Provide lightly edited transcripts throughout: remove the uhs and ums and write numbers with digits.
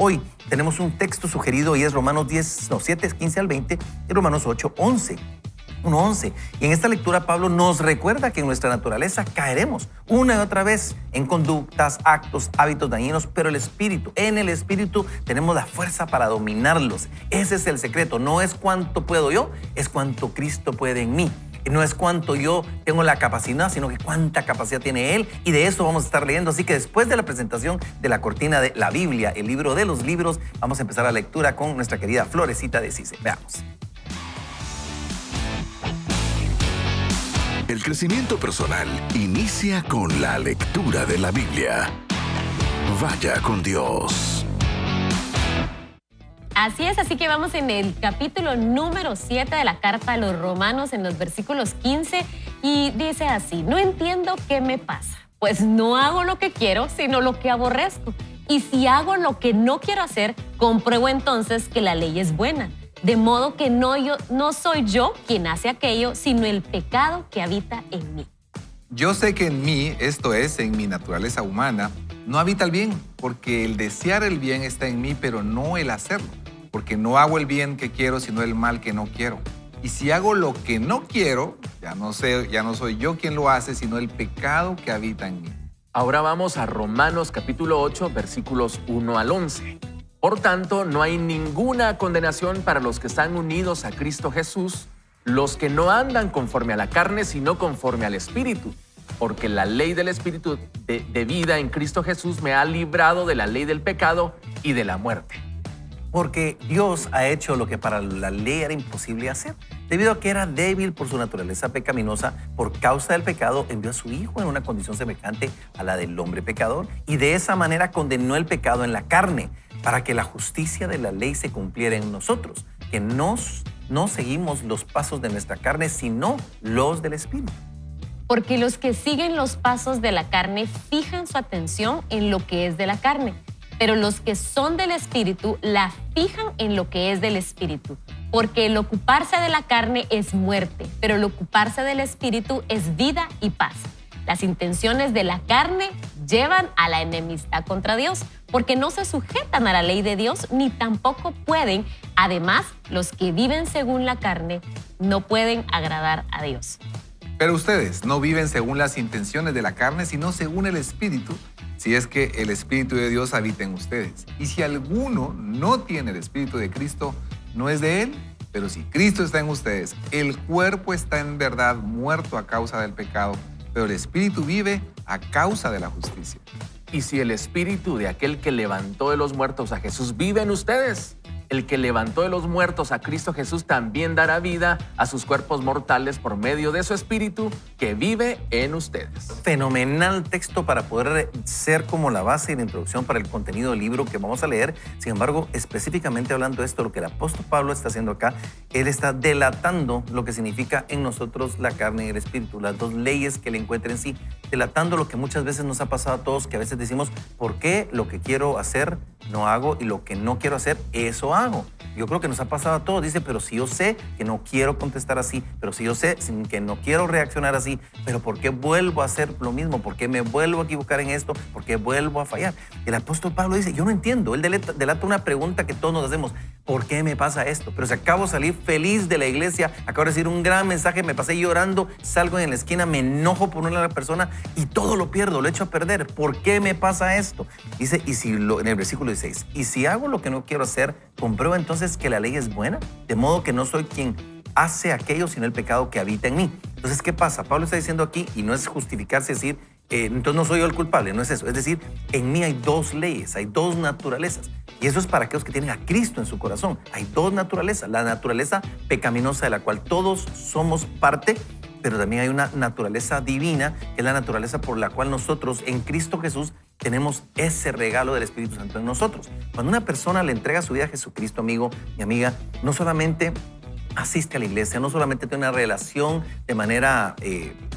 Hoy tenemos un texto sugerido y es Romanos 7, 15 al 20 y Romanos 8, 11. 1:11. Y en esta lectura Pablo nos recuerda que en nuestra naturaleza caeremos una y otra vez en conductas, actos, hábitos dañinos, pero en el Espíritu tenemos la fuerza para dominarlos. Ese es el secreto. No es cuánto puedo yo, es cuánto Cristo puede en mí. No es cuánto yo tengo la capacidad, sino que cuánta capacidad tiene Él. Y de eso vamos a estar leyendo. Así que después de la presentación de la cortina de la Biblia, el libro de los libros, vamos a empezar la lectura con nuestra querida Florecita de Cise. Veamos. El crecimiento personal inicia con la lectura de la Biblia. Vaya con Dios. Así es, así que vamos en el capítulo número 7 de la carta a los Romanos, en los versículos 15, y dice así: no entiendo qué me pasa, pues no hago lo que quiero, sino lo que aborrezco. Y si hago lo que no quiero hacer, compruebo entonces que la ley es buena. De modo que no soy yo quien hace aquello, sino el pecado que habita en mí. Yo sé que en mí, esto es, en mi naturaleza humana, no habita el bien, porque el desear el bien está en mí, pero no el hacerlo. Porque no hago el bien que quiero, sino el mal que no quiero. Y si hago lo que no quiero, ya no soy yo quien lo hace, sino el pecado que habita en mí. Ahora vamos a Romanos capítulo 8, versículos 1 al 11. Por tanto, no hay ninguna condenación para los que están unidos a Cristo Jesús, los que no andan conforme a la carne, sino conforme al Espíritu. Porque la ley del Espíritu de vida en Cristo Jesús me ha librado de la ley del pecado y de la muerte. Porque Dios ha hecho lo que para la ley era imposible hacer. Debido a que era débil por su naturaleza pecaminosa, por causa del pecado, envió a su Hijo en una condición semejante a la del hombre pecador, y de esa manera condenó el pecado en la carne, para que la justicia de la ley se cumpliera en nosotros, que no seguimos los pasos de nuestra carne, sino los del Espíritu. Porque los que siguen los pasos de la carne fijan su atención en lo que es de la carne, pero los que son del Espíritu la fijan en lo que es del Espíritu. Porque el ocuparse de la carne es muerte, pero el ocuparse del Espíritu es vida y paz. Las intenciones de la carne llevan a la enemistad contra Dios, porque no se sujetan a la ley de Dios, ni tampoco pueden. Además, los que viven según la carne no pueden agradar a Dios. Pero ustedes no viven según las intenciones de la carne, sino según el Espíritu, si es que el Espíritu de Dios habita en ustedes. Y si alguno no tiene el Espíritu de Cristo, no es de Él. Pero si Cristo está en ustedes, el cuerpo está en verdad muerto a causa del pecado, pero el Espíritu vive a causa de la justicia. Y si el Espíritu de aquel que levantó de los muertos a Jesús vive en ustedes, el que levantó de los muertos a Cristo Jesús también dará vida a sus cuerpos mortales por medio de su Espíritu que vive en ustedes. Fenomenal texto para poder ser como la base y la introducción para el contenido del libro que vamos a leer. Sin embargo, específicamente hablando de esto, lo que el apóstol Pablo está haciendo acá, él está delatando lo que significa en nosotros la carne y el Espíritu, las dos leyes que él encuentra en sí, delatando lo que muchas veces nos ha pasado a todos, que a veces decimos, ¿por qué lo que quiero hacer no hago y lo que no quiero hacer, eso hago? Yo creo que nos ha pasado a todos. Dice, pero si yo sé que no quiero contestar así, pero si yo sé que no quiero reaccionar así, pero ¿por qué vuelvo a hacer lo mismo? ¿Por qué me vuelvo a equivocar en esto? ¿Por qué vuelvo a fallar? El apóstol Pablo dice, yo no entiendo. Él delata una pregunta que todos nos hacemos. ¿Por qué me pasa esto? Pero si acabo de salir feliz de la iglesia, acabo de recibir un gran mensaje, me pasé llorando, salgo en la esquina, me enojo por una persona y todo lo pierdo, lo echo a perder. ¿Por qué me pasa esto? Dice, en el versículo 16, y si hago lo que no quiero hacer, compruebo entonces que la ley es buena, de modo que no soy quien hace aquello, sino el pecado que habita en mí. Entonces, ¿qué pasa? Pablo está diciendo aquí, y no es justificarse, decir, entonces no soy yo el culpable, no es eso. Es decir, en mí hay dos leyes, hay dos naturalezas. Y eso es para aquellos que tienen a Cristo en su corazón. Hay dos naturalezas. La naturaleza pecaminosa de la cual todos somos parte, pero también hay una naturaleza divina, que es la naturaleza por la cual nosotros en Cristo Jesús tenemos ese regalo del Espíritu Santo en nosotros. Cuando una persona le entrega su vida a Jesucristo, amigo y amiga, no solamente asiste a la iglesia, no solamente tiene una relación de manera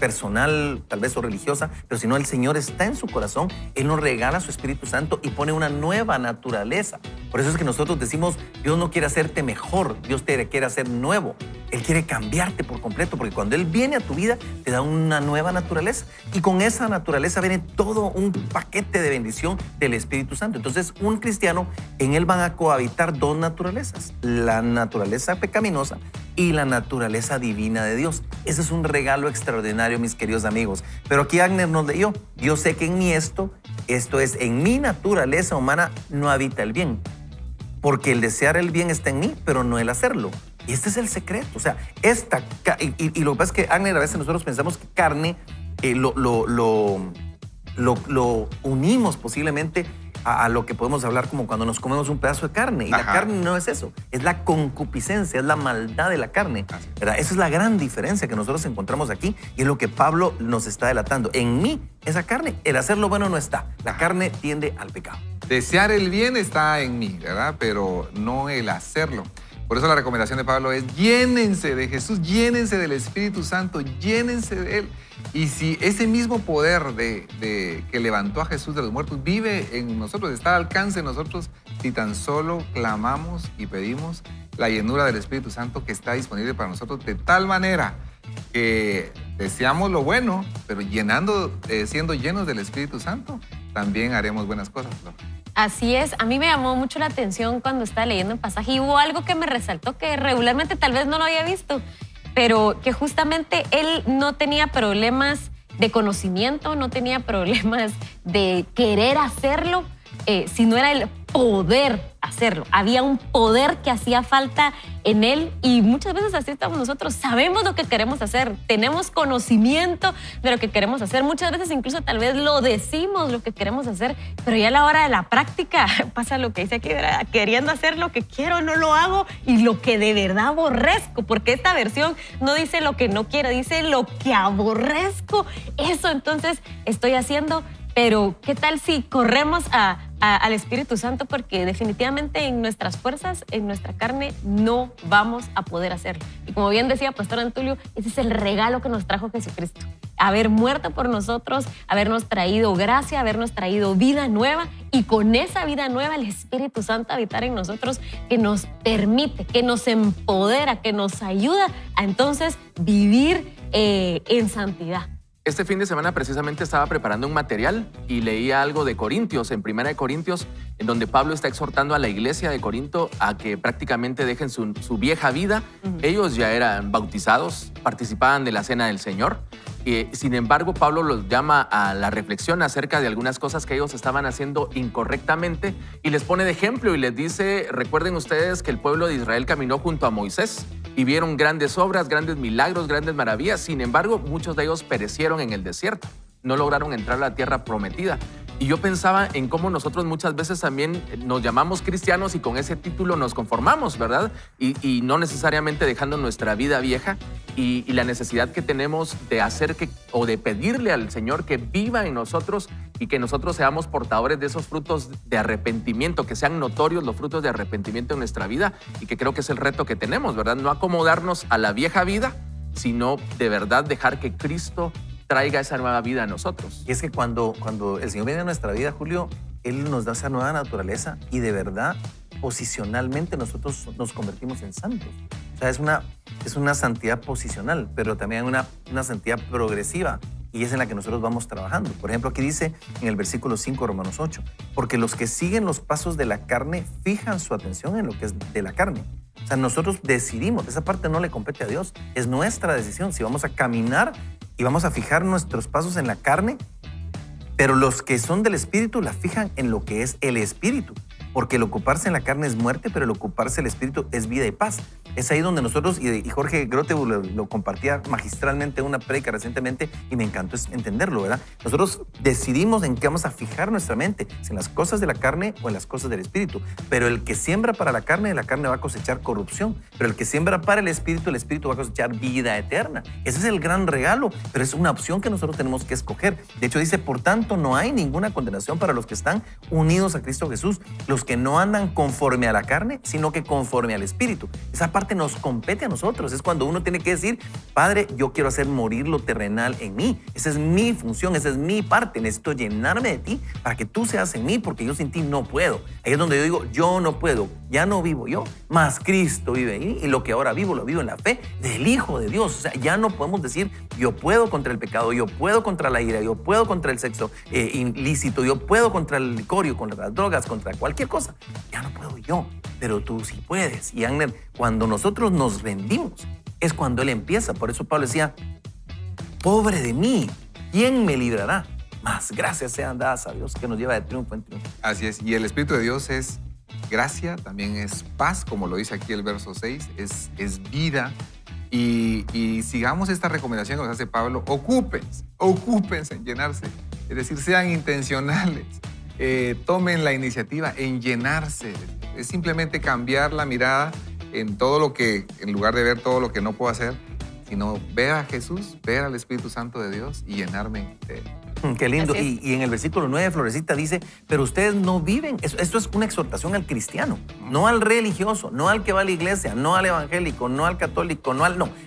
personal, tal vez o religiosa, pero si no, el Señor está en su corazón, Él nos regala su Espíritu Santo y pone una nueva naturaleza. Por eso es que nosotros decimos, Dios no quiere hacerte mejor, Dios te quiere hacer nuevo. Él quiere cambiarte por completo, porque cuando Él viene a tu vida, te da una nueva naturaleza. Y con esa naturaleza viene todo un paquete de bendición del Espíritu Santo. Entonces, un cristiano, en él van a cohabitar dos naturalezas, la naturaleza pecaminosa y la naturaleza divina de Dios. Ese es un regalo extraordinario, mis queridos amigos. Pero aquí Agner nos leyó, yo sé que en mí esto es, en mi naturaleza humana no habita el bien, porque el desear el bien está en mí, pero no el hacerlo. Y este es el secreto. O sea, y lo que pasa es que, Agner, a veces nosotros pensamos que carne lo unimos posiblemente a lo que podemos hablar como cuando nos comemos un pedazo de carne. Y la carne no es eso, es la concupiscencia, es la maldad de la carne, ¿verdad? Esa es la gran diferencia que nosotros encontramos aquí y es lo que Pablo nos está delatando. En mí, esa carne, el hacer lo bueno no está. La carne tiende al pecado. Desear el bien está en mí, ¿verdad? Pero no el hacerlo. Por eso la recomendación de Pablo es llénense de Jesús, llénense del Espíritu Santo, llénense de Él. Y si ese mismo poder que levantó a Jesús de los muertos vive en nosotros, está al alcance de nosotros, si tan solo clamamos y pedimos la llenura del Espíritu Santo que está disponible para nosotros de tal manera que deseamos lo bueno, pero siendo llenos del Espíritu Santo, también haremos buenas cosas, ¿no? Así es, a mí me llamó mucho la atención cuando estaba leyendo el pasaje y hubo algo que me resaltó que regularmente tal vez no lo había visto, pero que justamente él no tenía problemas de conocimiento, no tenía problemas de querer hacerlo, sino era el poder hacerlo. Había un poder que hacía falta en él y muchas veces así estamos nosotros. Sabemos lo que queremos hacer, tenemos conocimiento de lo que queremos hacer. Muchas veces incluso tal vez lo decimos lo que queremos hacer, pero ya a la hora de la práctica pasa lo que dice aquí, ¿verdad? Queriendo hacer lo que quiero, no lo hago y lo que de verdad aborrezco, porque esta versión no dice lo que no quiero, dice lo que aborrezco. Eso entonces estoy haciendo. Pero, ¿qué tal si corremos al Espíritu Santo? Porque definitivamente en nuestras fuerzas, en nuestra carne, no vamos a poder hacerlo. Y como bien decía Pastor Antulio, ese es el regalo que nos trajo Jesucristo. Haber muerto por nosotros, habernos traído gracia, habernos traído vida nueva. Y con esa vida nueva, el Espíritu Santo habitar en nosotros, que nos permite, que nos empodera, que nos ayuda a entonces vivir en santidad. Este fin de semana precisamente estaba preparando un material y leía algo de Corintios, en 1 Corintios, en donde Pablo está exhortando a la iglesia de Corinto a que prácticamente dejen su vieja vida. Ellos ya eran bautizados, participaban de la cena del Señor. Sin embargo, Pablo los llama a la reflexión acerca de algunas cosas que ellos estaban haciendo incorrectamente y les pone de ejemplo y les dice, recuerden ustedes que el pueblo de Israel caminó junto a Moisés y vieron grandes obras, grandes milagros, grandes maravillas. Sin embargo, muchos de ellos perecieron en el desierto. No lograron entrar a la tierra prometida. Y yo pensaba en cómo nosotros muchas veces también nos llamamos cristianos y con ese título nos conformamos, ¿verdad? Y no necesariamente dejando nuestra vida vieja y la necesidad que tenemos de hacer o de pedirle al Señor que viva en nosotros y que nosotros seamos portadores de esos frutos de arrepentimiento, que sean notorios los frutos de arrepentimiento en nuestra vida y que creo que es el reto que tenemos, ¿verdad? No acomodarnos a la vieja vida, sino de verdad dejar que Cristo traiga esa nueva vida a nosotros. Y es que cuando el Señor viene a nuestra vida, Julio, Él nos da esa nueva naturaleza y de verdad, posicionalmente, nosotros nos convertimos en santos. O sea, es una santidad posicional, pero también una santidad progresiva y es en la que nosotros vamos trabajando. Por ejemplo, aquí dice en el versículo 5, Romanos 8, porque los que siguen los pasos de la carne fijan su atención en lo que es de la carne. O sea, nosotros decidimos, esa parte no le compete a Dios, es nuestra decisión si vamos a caminar y vamos a fijar nuestros pasos en la carne, pero los que son del Espíritu la fijan en lo que es el Espíritu, porque el ocuparse en la carne es muerte, pero el ocuparse del Espíritu es vida y paz. Es ahí donde nosotros, y Jorge Grote lo compartía magistralmente en una prédica recientemente y me encantó entenderlo, ¿verdad? Nosotros decidimos en qué vamos a fijar nuestra mente, si en las cosas de la carne o en las cosas del Espíritu. Pero el que siembra para la carne va a cosechar corrupción, pero el que siembra para el Espíritu va a cosechar vida eterna. Ese es el gran regalo, pero es una opción que nosotros tenemos que escoger. De hecho dice, por tanto, no hay ninguna condenación para los que están unidos a Cristo Jesús, los que no andan conforme a la carne, sino que conforme al Espíritu. Esa parte parte nos compete a nosotros. Es cuando uno tiene que decir, Padre, yo quiero hacer morir lo terrenal en mí. Esa es mi función, esa es mi parte. Necesito llenarme de ti para que tú seas en mí, porque yo sin ti no puedo. Ahí es donde yo digo, yo no puedo, ya no vivo yo, más Cristo vive en mí, y lo que ahora vivo, lo vivo en la fe del Hijo de Dios. O sea, ya no podemos decir, yo puedo contra el pecado, yo puedo contra la ira, yo puedo contra el sexo ilícito, yo puedo contra el licor, contra las drogas, contra cualquier cosa. Ya no puedo yo, pero tú sí puedes. Y Agner, cuando nosotros nos rendimos, es cuando Él empieza. Por eso Pablo decía, pobre de mí, ¿quién me librará? Más gracias sean dadas a Dios, que nos lleva de triunfo en triunfo. Así es. Y el Espíritu de Dios es gracia, también es paz, como lo dice aquí el verso 6, es vida. Y sigamos esta recomendación que nos hace Pablo, ocúpense en llenarse. Es decir, sean intencionales. Tomen la iniciativa en llenarse. Es simplemente cambiar la mirada en todo lo que, en lugar de ver todo lo que no puedo hacer, sino ver a Jesús, ver al Espíritu Santo de Dios y llenarme de Él. Qué lindo. Y en el versículo 9, Florecita dice, pero ustedes no viven. Esto es una exhortación al cristiano, no al religioso, no al que va a la iglesia, no al evangélico, no al católico, no,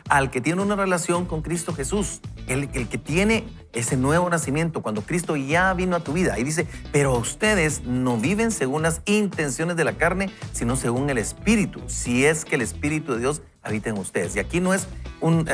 al que tiene una relación con Cristo Jesús, el que tiene ese nuevo nacimiento, cuando Cristo ya vino a tu vida. Y dice, pero ustedes no viven según las intenciones de la carne, sino según el Espíritu, si es que el Espíritu de Dios habita en ustedes. Y aquí no es un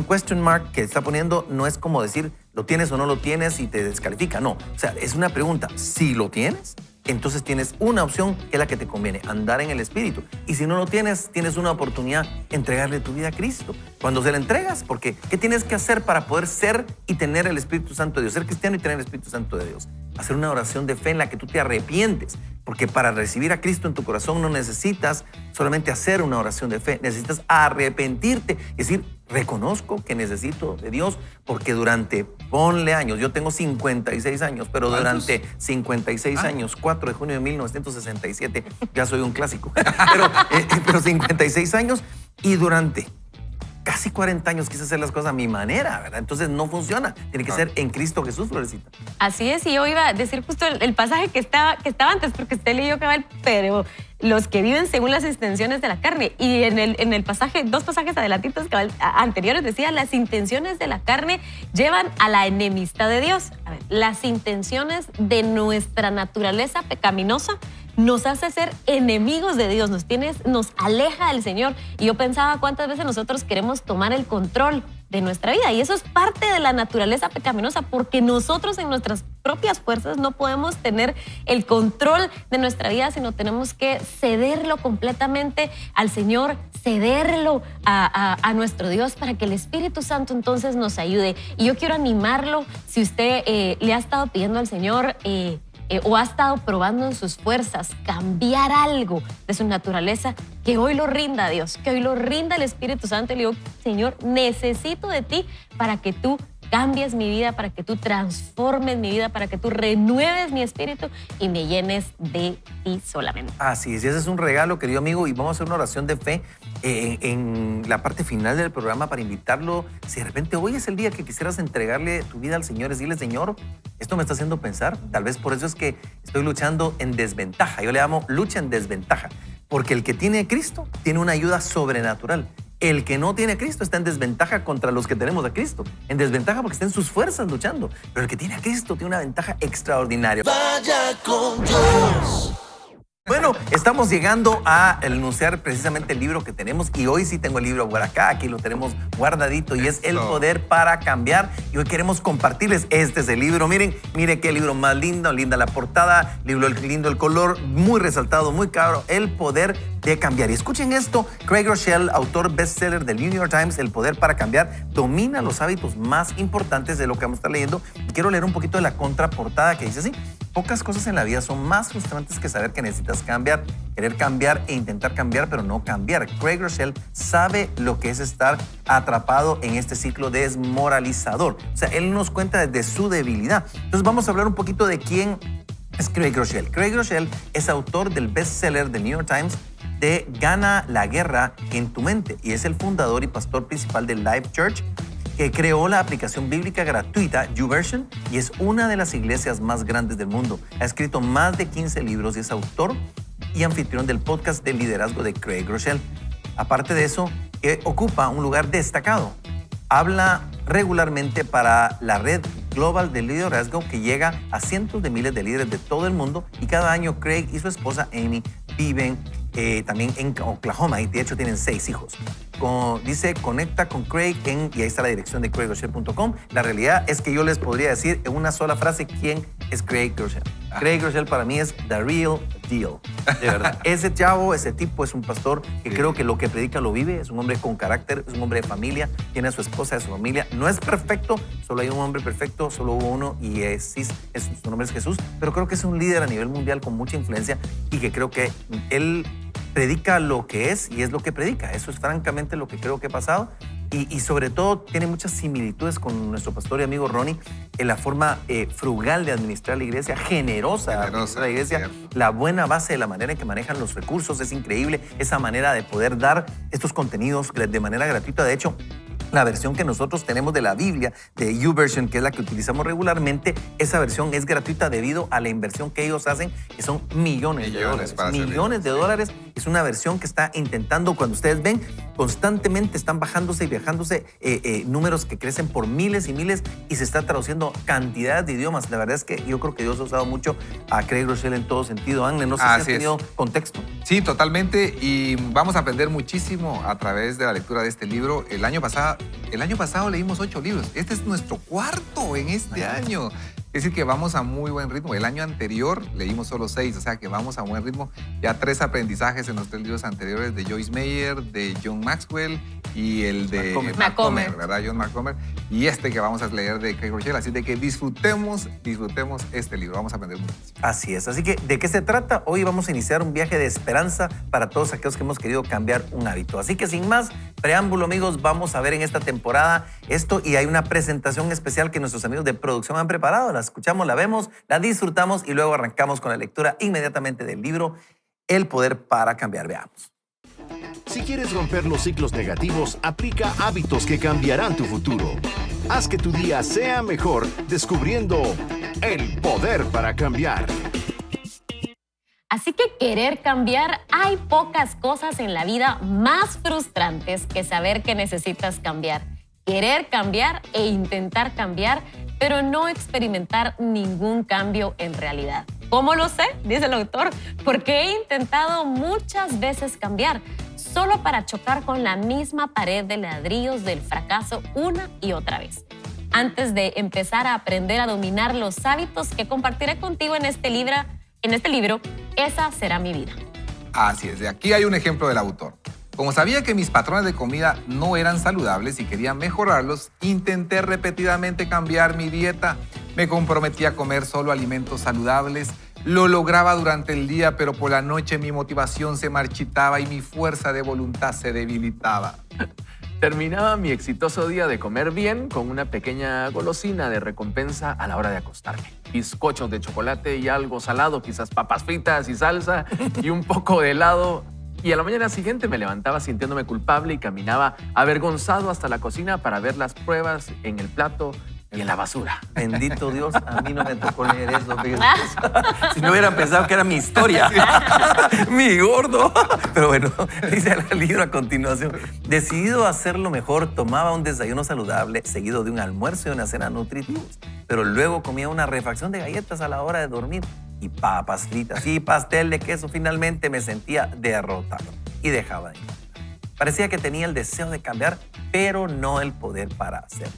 question mark que está poniendo, no es como decir, ¿lo tienes o no lo tienes? Y te descalifica. No, o sea, es una pregunta. Si lo tienes, entonces tienes una opción que es la que te conviene, andar en el Espíritu. Y si no lo tienes, tienes una oportunidad, entregarle tu vida a Cristo. Cuando se la entregas, porque ¿qué tienes que hacer para poder ser y tener el Espíritu Santo de Dios? Ser cristiano y tener el Espíritu Santo de Dios. Hacer una oración de fe en la que tú te arrepientes. Porque para recibir a Cristo en tu corazón no necesitas solamente hacer una oración de fe, necesitas arrepentirte y decir, reconozco que necesito de Dios, porque durante, ponle años, yo tengo 56 años, pero durante 56 años, 4 de junio de 1967, ya soy un clásico, pero 56 años y durante casi 40 años quise hacer las cosas a mi manera, ¿verdad? Entonces no funciona. Tiene que ser en Cristo Jesús, Florecita. Así es, y yo iba a decir justo el pasaje que estaba antes, porque usted leyó cabal, pero los que viven según las intenciones de la carne. Y en el pasaje, 2 pasajes adelantitos cabal, anteriores decía, las intenciones de la carne llevan a la enemistad de Dios. A ver, las intenciones de nuestra pecaminosa nos hace ser enemigos de Dios, nos aleja del Señor. Y yo pensaba cuántas veces nosotros queremos tomar el control de nuestra vida. Y eso es parte de la naturaleza pecaminosa, porque nosotros en nuestras propias fuerzas no podemos tener el control de nuestra vida, sino tenemos que cederlo completamente al Señor, cederlo a nuestro Dios para que el Espíritu Santo entonces nos ayude. Y yo quiero animarlo, si usted le ha estado pidiendo al Señor o ha estado probando en sus fuerzas cambiar algo de su naturaleza, que hoy lo rinda a Dios, que hoy lo rinda el Espíritu Santo y le digo, Señor, necesito de ti para que tú cambies mi vida, para que tú transformes mi vida, para que tú renueves mi espíritu y me llenes de ti solamente. Así es, ese es un regalo, querido amigo, y vamos a hacer una oración de fe en la parte final del programa para invitarlo. Si de repente hoy es el día que quisieras entregarle tu vida al Señor, decirle, Señor, esto me está haciendo pensar, tal vez por eso es que estoy luchando en desventaja. Yo le llamo lucha en desventaja, porque el que tiene a Cristo tiene una ayuda sobrenatural. El que no tiene a Cristo está en desventaja contra los que tenemos a Cristo. En desventaja porque está en sus fuerzas luchando. Pero el que tiene a Cristo tiene una ventaja extraordinaria. Vaya con Dios. Bueno, estamos llegando a anunciar precisamente el libro que tenemos, y hoy sí tengo el libro por acá, aquí lo tenemos guardadito, y es El Poder para Cambiar, y hoy queremos compartirles, este es el libro. Miren qué libro más lindo, linda la portada, lindo el color, muy resaltado, muy caro, El Poder de Cambiar. Y escuchen esto, Craig Groeschel, autor bestseller del New York Times, El Poder para Cambiar, domina los hábitos más importantes de lo que vamos a estar leyendo. Y quiero leer un poquito de la contraportada que dice así: pocas cosas en la vida son más frustrantes que saber que necesitas cambiar, querer cambiar e intentar cambiar, pero no cambiar. Craig Groeschel sabe lo que es estar atrapado en este ciclo desmoralizador. O sea, él nos cuenta desde su debilidad. Entonces vamos a hablar un poquito de quién es Craig Groeschel. Craig Groeschel es autor del bestseller del New York Times de Gana la guerra en tu mente, y es el fundador y pastor principal de Life Church, que creó la aplicación bíblica gratuita YouVersion y es una de las iglesias más grandes del mundo. Ha escrito más de 15 libros y es autor y anfitrión del podcast de liderazgo de Craig Groeschel. Aparte de eso, ocupa un lugar destacado. Habla regularmente para la red global de liderazgo que llega a cientos de miles de líderes de todo el mundo, y cada año Craig y su esposa Amy viven también en Oklahoma, y de hecho tienen 6 hijos. Dice, conecta con Craig y ahí está la dirección de craigrochelle.com. La realidad es que yo les podría decir en una sola frase quién es Craig Groeschel. Craig Groeschel para mí es the real deal, de verdad. Ese chavo, ese tipo es un pastor que creo que lo que predica lo vive, es un hombre con carácter, es un hombre de familia, tiene a su esposa, a su familia. No es perfecto, solo hay un hombre perfecto, solo hubo uno y su nombre es Jesús, pero creo que es un líder a nivel mundial con mucha influencia y que creo que él predica lo que es y es lo que predica. Eso es francamente lo que creo que ha pasado. Y sobre todo tiene muchas similitudes con nuestro pastor y amigo Ronnie en la forma frugal de administrar la iglesia, generosa de administrar la iglesia, cierto. la buena base de la manera en que manejan los recursos. Es increíble esa manera de poder dar estos contenidos de manera gratuita. De hecho, la versión que nosotros tenemos de la Biblia, de YouVersion, que es la que utilizamos regularmente, esa versión es gratuita debido a la inversión que ellos hacen, que son millones de dólares. para hacer Millones de dólares. Es una versión que está intentando, cuando ustedes ven, constantemente están bajándose y viajándose números que crecen por miles y miles y se está traduciendo cantidades de idiomas. La verdad es que yo creo que Dios ha usado mucho a Craig Groeschel en todo sentido. Anne, no sé si has tenido contexto. Sí, totalmente. Y vamos a aprender muchísimo a través de la lectura de este libro. El año pasado leímos 8 libros. Este es nuestro 4º en este año. Es decir, que vamos a muy buen ritmo. El año anterior leímos solo 6, o sea que vamos a buen ritmo. Ya 3 aprendizajes en los 3 libros anteriores de Joyce Meyer, de John Maxwell y el de Macomber, ¿verdad? John Macomber. Y este que vamos a leer de Craig Groeschel. Así de que disfrutemos este libro. Vamos a aprender muchísimo. Así es. Así que, ¿de qué se trata? Hoy vamos a iniciar un viaje de esperanza para todos aquellos que hemos querido cambiar un hábito. Así que, sin más preámbulo, amigos, vamos a ver en esta temporada esto, y hay una presentación especial que nuestros amigos de producción han preparado. La escuchamos, la vemos, la disfrutamos y luego arrancamos con la lectura inmediatamente del libro El Poder para Cambiar. Veamos. Si quieres romper los ciclos negativos, aplica hábitos que cambiarán tu futuro. Haz que tu día sea mejor descubriendo El Poder para Cambiar. Así que querer cambiar, hay pocas cosas en la vida más frustrantes que saber que necesitas cambiar. Querer cambiar e intentar cambiar, pero no experimentar ningún cambio en realidad. ¿Cómo lo sé? Dice el autor, porque he intentado muchas veces cambiar, solo para chocar con la misma pared de ladrillos del fracaso una y otra vez. Antes de empezar a aprender a dominar los hábitos que compartiré contigo en este libro, esa será mi vida. Así es, de aquí hay un ejemplo del autor. Como sabía que mis patrones de comida no eran saludables y quería mejorarlos, intenté repetidamente cambiar mi dieta. Me comprometí a comer solo alimentos saludables. Lo lograba durante el día, pero por la noche mi motivación se marchitaba y mi fuerza de voluntad se debilitaba. Terminaba mi exitoso día de comer bien con una pequeña golosina de recompensa a la hora de acostarme. Bizcochos de chocolate y algo salado, quizás papas fritas y salsa y un poco de helado. Y a la mañana siguiente me levantaba sintiéndome culpable y caminaba avergonzado hasta la cocina para ver las pruebas en el plato y en la basura. Bendito Dios, a mí no me tocó leer eso. Si no hubieran pensado que era mi historia. Mi gordo. Pero bueno, dice el libro a continuación. Decidido a hacerlo mejor, tomaba un desayuno saludable seguido de un almuerzo y una cena nutritivos. Pero luego comía una refacción de galletas a la hora de dormir y papas fritas y pastel de queso. Finalmente me sentía derrotado y dejaba de intentar. Parecía que tenía el deseo de cambiar, pero no el poder para hacerlo.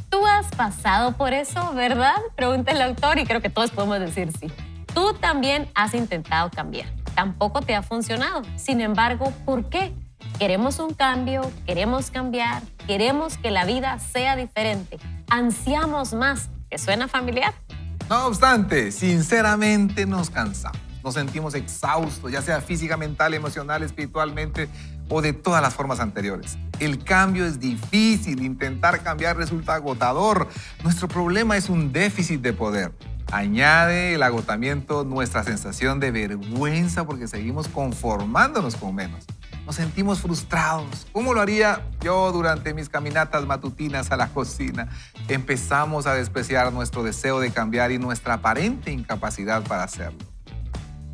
Tú has pasado por eso, ¿verdad? Pregunta el autor y creo que todos podemos decir sí. Tú también has intentado cambiar. Tampoco te ha funcionado. Sin embargo, ¿por qué? Queremos un cambio, queremos cambiar, queremos que la vida sea diferente. Ansiamos más. ¿Te suena familiar? No obstante, sinceramente nos cansamos. Nos sentimos exhaustos, ya sea física, mental, emocional, espiritualmente o de todas las formas anteriores. El cambio es difícil, intentar cambiar resulta agotador. Nuestro problema es un déficit de poder. Añade el agotamiento nuestra sensación de vergüenza porque seguimos conformándonos con menos. Nos sentimos frustrados. ¿Cómo lo haría yo durante mis caminatas matutinas a la cocina? Empezamos a despreciar nuestro deseo de cambiar y nuestra aparente incapacidad para hacerlo.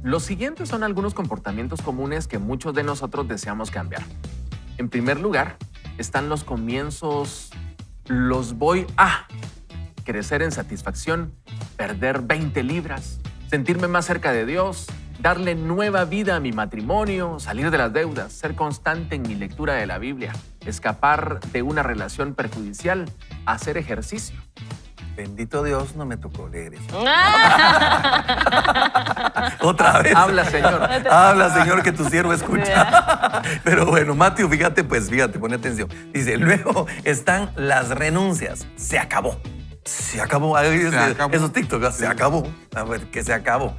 Los siguientes son algunos comportamientos comunes que muchos de nosotros deseamos cambiar. En primer lugar, están los comienzos, los voy a crecer en satisfacción, perder 20 libras, sentirme más cerca de Dios, darle nueva vida a mi matrimonio, salir de las deudas, ser constante en mi lectura de la Biblia, escapar de una relación perjudicial, hacer ejercicio. Bendito Dios, no me tocó leer eso. Otra vez. Habla, Señor. Habla, Señor, que tu siervo escucha. Pero bueno, Matthew, fíjate, pone atención. Dice, luego están las renuncias. Se acabó. Se acabó. Esos TikTok, se acabó. A ver, que se acabó.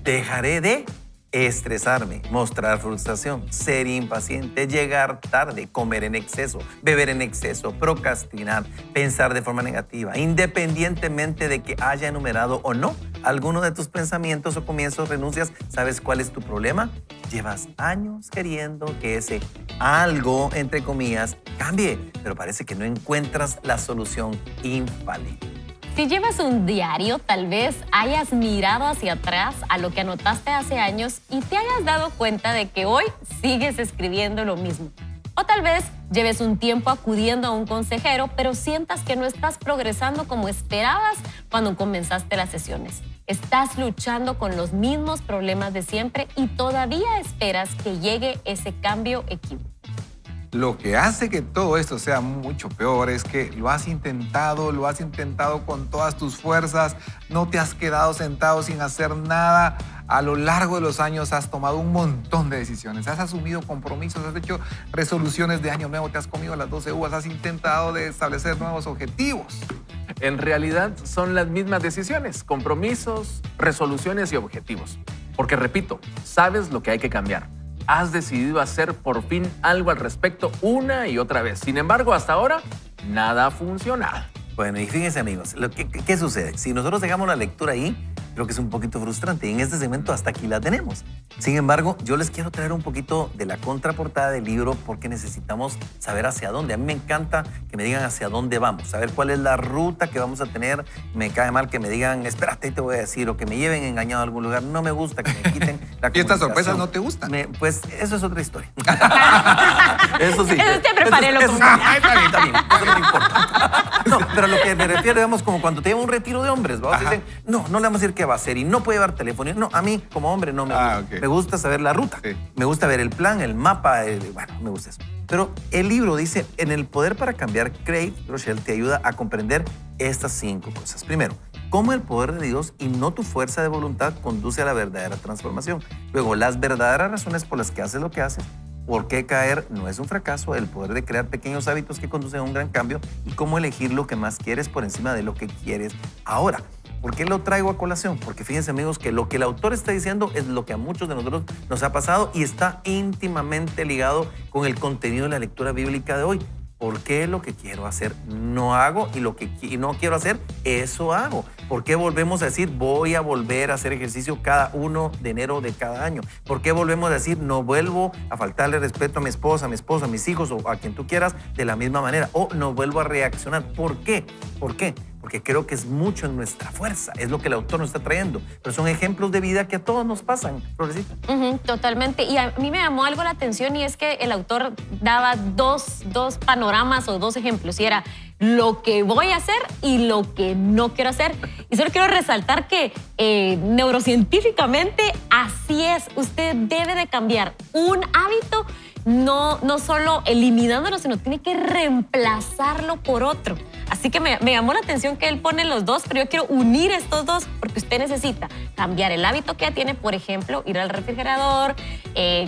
Dejaré de estresarme, mostrar frustración, ser impaciente, llegar tarde, comer en exceso, beber en exceso, procrastinar, pensar de forma negativa, independientemente de que haya enumerado o no alguno de tus pensamientos o comienzos, renuncias. ¿Sabes cuál es tu problema? Llevas años queriendo que ese algo, entre comillas, cambie, pero parece que no encuentras la solución infalible. Si llevas un diario, tal vez hayas mirado hacia atrás a lo que anotaste hace años y te hayas dado cuenta de que hoy sigues escribiendo lo mismo. O tal vez lleves un tiempo acudiendo a un consejero, pero sientas que no estás progresando como esperabas cuando comenzaste las sesiones. Estás luchando con los mismos problemas de siempre y todavía esperas que llegue ese cambio equívoco. Lo que hace que todo esto sea mucho peor es que lo has intentado con todas tus fuerzas, no te has quedado sentado sin hacer nada. A lo largo de los años has tomado un montón de decisiones, has asumido compromisos, has hecho resoluciones de año nuevo, te has comido las 12 uvas, has intentado de establecer nuevos objetivos. En realidad son las mismas decisiones, compromisos, resoluciones y objetivos. Porque repito, sabes lo que hay que cambiar. Has decidido hacer por fin algo al respecto una y otra vez. Sin embargo, hasta ahora, nada ha funcionado. Bueno, y fíjense, amigos, ¿qué sucede? Si nosotros dejamos la lectura ahí, creo que es un poquito frustrante. Y en este segmento hasta aquí la tenemos. Sin embargo, yo les quiero traer un poquito de la contraportada del libro porque necesitamos saber hacia dónde. A mí me encanta que me digan hacia dónde vamos, saber cuál es la ruta que vamos a tener. Me cae mal que me digan, espérate, te voy a decir, o que me lleven engañado a algún lugar. No me gusta que me quiten la ¿Y estas comunicación. sorpresas no te gustan? Pues eso es otra historia. Eso sí. Eso te preparé, loco. Está bien, eso no me importa. No, pero a lo que me refiero, digamos, como cuando te lleva un retiro de hombres, ¿vamos? Dicen, no le vamos a decir qué va a hacer y no puede llevar teléfono. No, a mí, como hombre, no me gusta. Ok. Me gusta saber la ruta. Sí. Me gusta ver el plan, el mapa, bueno, me gusta eso. Pero el libro dice, en El Poder para Cambiar, Craig Groeschel te ayuda a comprender estas 5 cosas. Primero, cómo el poder de Dios y no tu fuerza de voluntad conduce a la verdadera transformación. Luego, las verdaderas razones por las que haces lo que haces. ¿Por qué caer no es un fracaso? El poder de crear pequeños hábitos que conducen a un gran cambio y cómo elegir lo que más quieres por encima de lo que quieres ahora. ¿Por qué lo traigo a colación? Porque fíjense, amigos, que lo que el autor está diciendo es lo que a muchos de nosotros nos ha pasado y está íntimamente ligado con el contenido de la lectura bíblica de hoy. ¿Por qué lo que quiero hacer no hago y lo que no quiero hacer, eso hago? ¿Por qué volvemos a decir voy a volver a hacer ejercicio cada 1 de enero de cada año? ¿Por qué volvemos a decir no vuelvo a faltarle respeto a mi esposa, a mis hijos o a quien tú quieras de la misma manera? O no vuelvo a reaccionar. ¿Por qué? ¿Por qué? Porque creo que es mucho en nuestra fuerza, es lo que el autor nos está trayendo. Pero son ejemplos de vida que a todos nos pasan, Florecita. Totalmente. Y a mí me llamó algo la atención y es que el autor daba dos panoramas o 2 ejemplos. Y era lo que voy a hacer y lo que no quiero hacer. Y solo quiero resaltar que neurocientíficamente así es. Usted debe de cambiar un hábito, no solo eliminándolo, sino tiene que reemplazarlo por otro. Así que me llamó la atención que él pone los 2, pero yo quiero unir estos 2 porque usted necesita cambiar el hábito que ya tiene, por ejemplo, ir al refrigerador,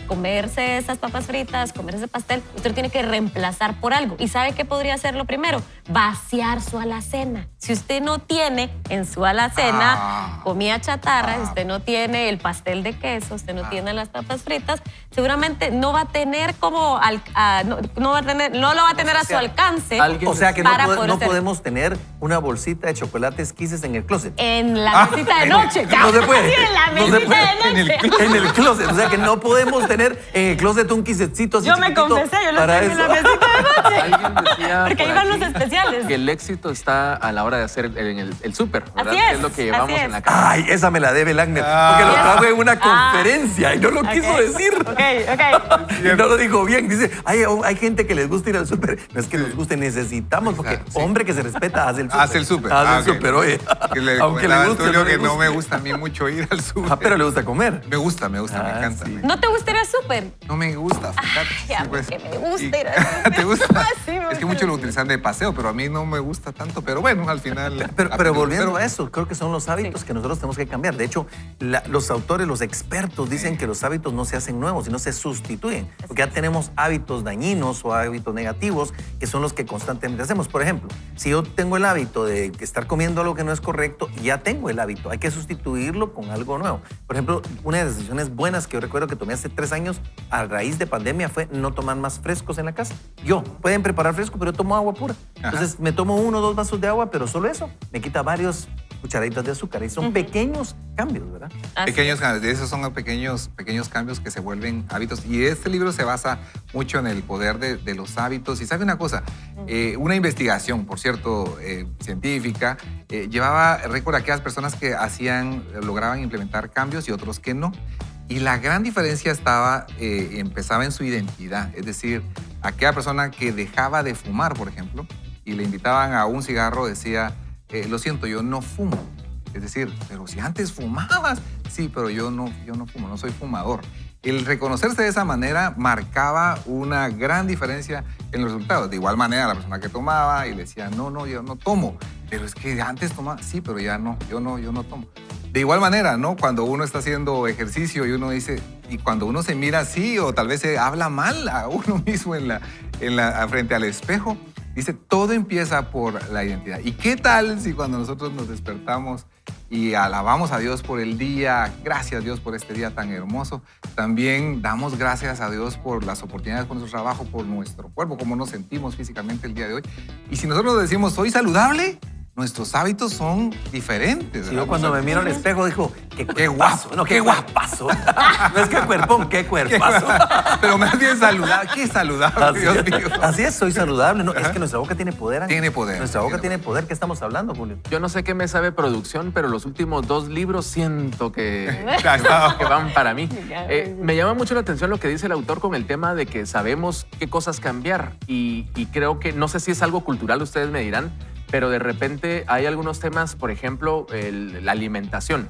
comerse esas papas fritas, comerse ese pastel. Usted lo tiene que reemplazar por algo. ¿Y sabe qué podría ser lo primero? Vaciar su alacena. Si usted no tiene en su alacena comida chatarra, si usted no tiene el pastel de queso, usted no tiene las papas fritas, seguramente no va a tener como no lo va a tener a su alcance. O sea que no para podemos tener una bolsita de chocolates Kisses en el closet. En la mesita de noche. No se puede. En la No se mesita puede. de noche. En el closet. O sea que no podemos tener en el closet un Kissetcito así Yo me chiquitito confesé, yo lo para tengo en la eso. mesita de noche. Alguien decía Porque ahí por van los aquí especiales. que el éxito está a la hora de hacer el súper, ¿verdad? Así Que es, es lo que llevamos así en la es. casa. Ay, esa me la debe Langner. Porque lo trajo en una conferencia y no lo quiso Ok. decir. Ok. dijo bien. Dice, hay gente que les gusta ir al súper. No es que nos guste, necesitamos, porque Claro, sí. hombre que se respeta hace el súper. Hace el súper. Hace el Ok. súper, oye. Que le Aunque le comentaba a guste, Tulio no le que no guste. me gusta a mí mucho ir al súper. Pero le gusta comer. Me gusta, me encanta. sí. ¿No te gusta ir al súper? No me gusta. Ay, a mí pues. que me gusta Y- ir al súper. ¿Te gusta? Ah, sí, me Es que gusta muchos lo ir. utilizan de paseo, pero a mí no me gusta tanto. Pero bueno, al final... Pero volviendo a eso, creo que son los hábitos que nosotros tenemos que cambiar. De hecho, los autores, los expertos dicen que los hábitos no se hacen nuevos, sino se sustituyen. Porque ya tenemos hábitos dañinos o hábitos negativos que son los que constantemente hacemos. Por ejemplo, si yo tengo el hábito de estar comiendo algo que no es correcto, ya tengo el hábito. Hay que sustituirlo con algo nuevo. Por ejemplo, una de las decisiones buenas que yo recuerdo que tomé hace 3 años a raíz de pandemia fue no tomar más frescos en la casa. Pueden preparar fresco, pero yo tomo agua pura. Entonces me tomo 1 o 2 vasos de agua, pero solo eso me quita varios cucharaditas de azúcar. Y son pequeños cambios, ¿verdad? Así Pequeños cambios, de esos son pequeños cambios que se vuelven hábitos. Y este libro se basa mucho en el poder de los hábitos. Y sabe una cosa, una investigación, por cierto, científica, llevaba récord a aquellas personas que lograban implementar cambios y otros que no. Y la gran diferencia empezaba en su identidad. Es decir, aquella persona que dejaba de fumar, por ejemplo, y le invitaban a un cigarro, decía, lo siento, yo no fumo. Es decir, pero si antes fumabas. Sí, pero yo no fumo, no soy fumador. El reconocerse de esa manera marcaba una gran diferencia en los resultados. De igual manera, la persona que tomaba y le decía, no, yo no tomo. Pero es que antes tomaba, sí, pero ya no, yo no tomo. De igual manera, ¿no? Cuando uno está haciendo ejercicio y uno dice, y cuando uno se mira así o tal vez se habla mal a uno mismo frente al espejo, dice, todo empieza por la identidad. ¿Y qué tal si cuando nosotros nos despertamos y alabamos a Dios por el día, gracias a Dios por este día tan hermoso, también damos gracias a Dios por las oportunidades, por nuestro trabajo, por nuestro cuerpo, cómo nos sentimos físicamente el día de hoy? Y si nosotros decimos, soy saludable, nuestros hábitos son diferentes. Sí, yo cuando me miro al espejo digo, Qué guapo. No, qué guapazo. No es que cuerpón, qué cuerpazo. Pero más bien saludable. ¿Qué saludable, Así Dios es, mío? así es, soy saludable. No, es que nuestra boca tiene poder. Ángel. Tiene poder. Nuestra boca Tiene tiene poder. ¿Qué estamos hablando, Julio? Yo no sé qué me sabe producción, pero los últimos 2 libros siento que van para mí. Me llama mucho la atención lo que dice el autor con el tema de que sabemos qué cosas cambiar y creo que, no sé si es algo cultural, ustedes me dirán, pero de repente hay algunos temas, por ejemplo, la alimentación.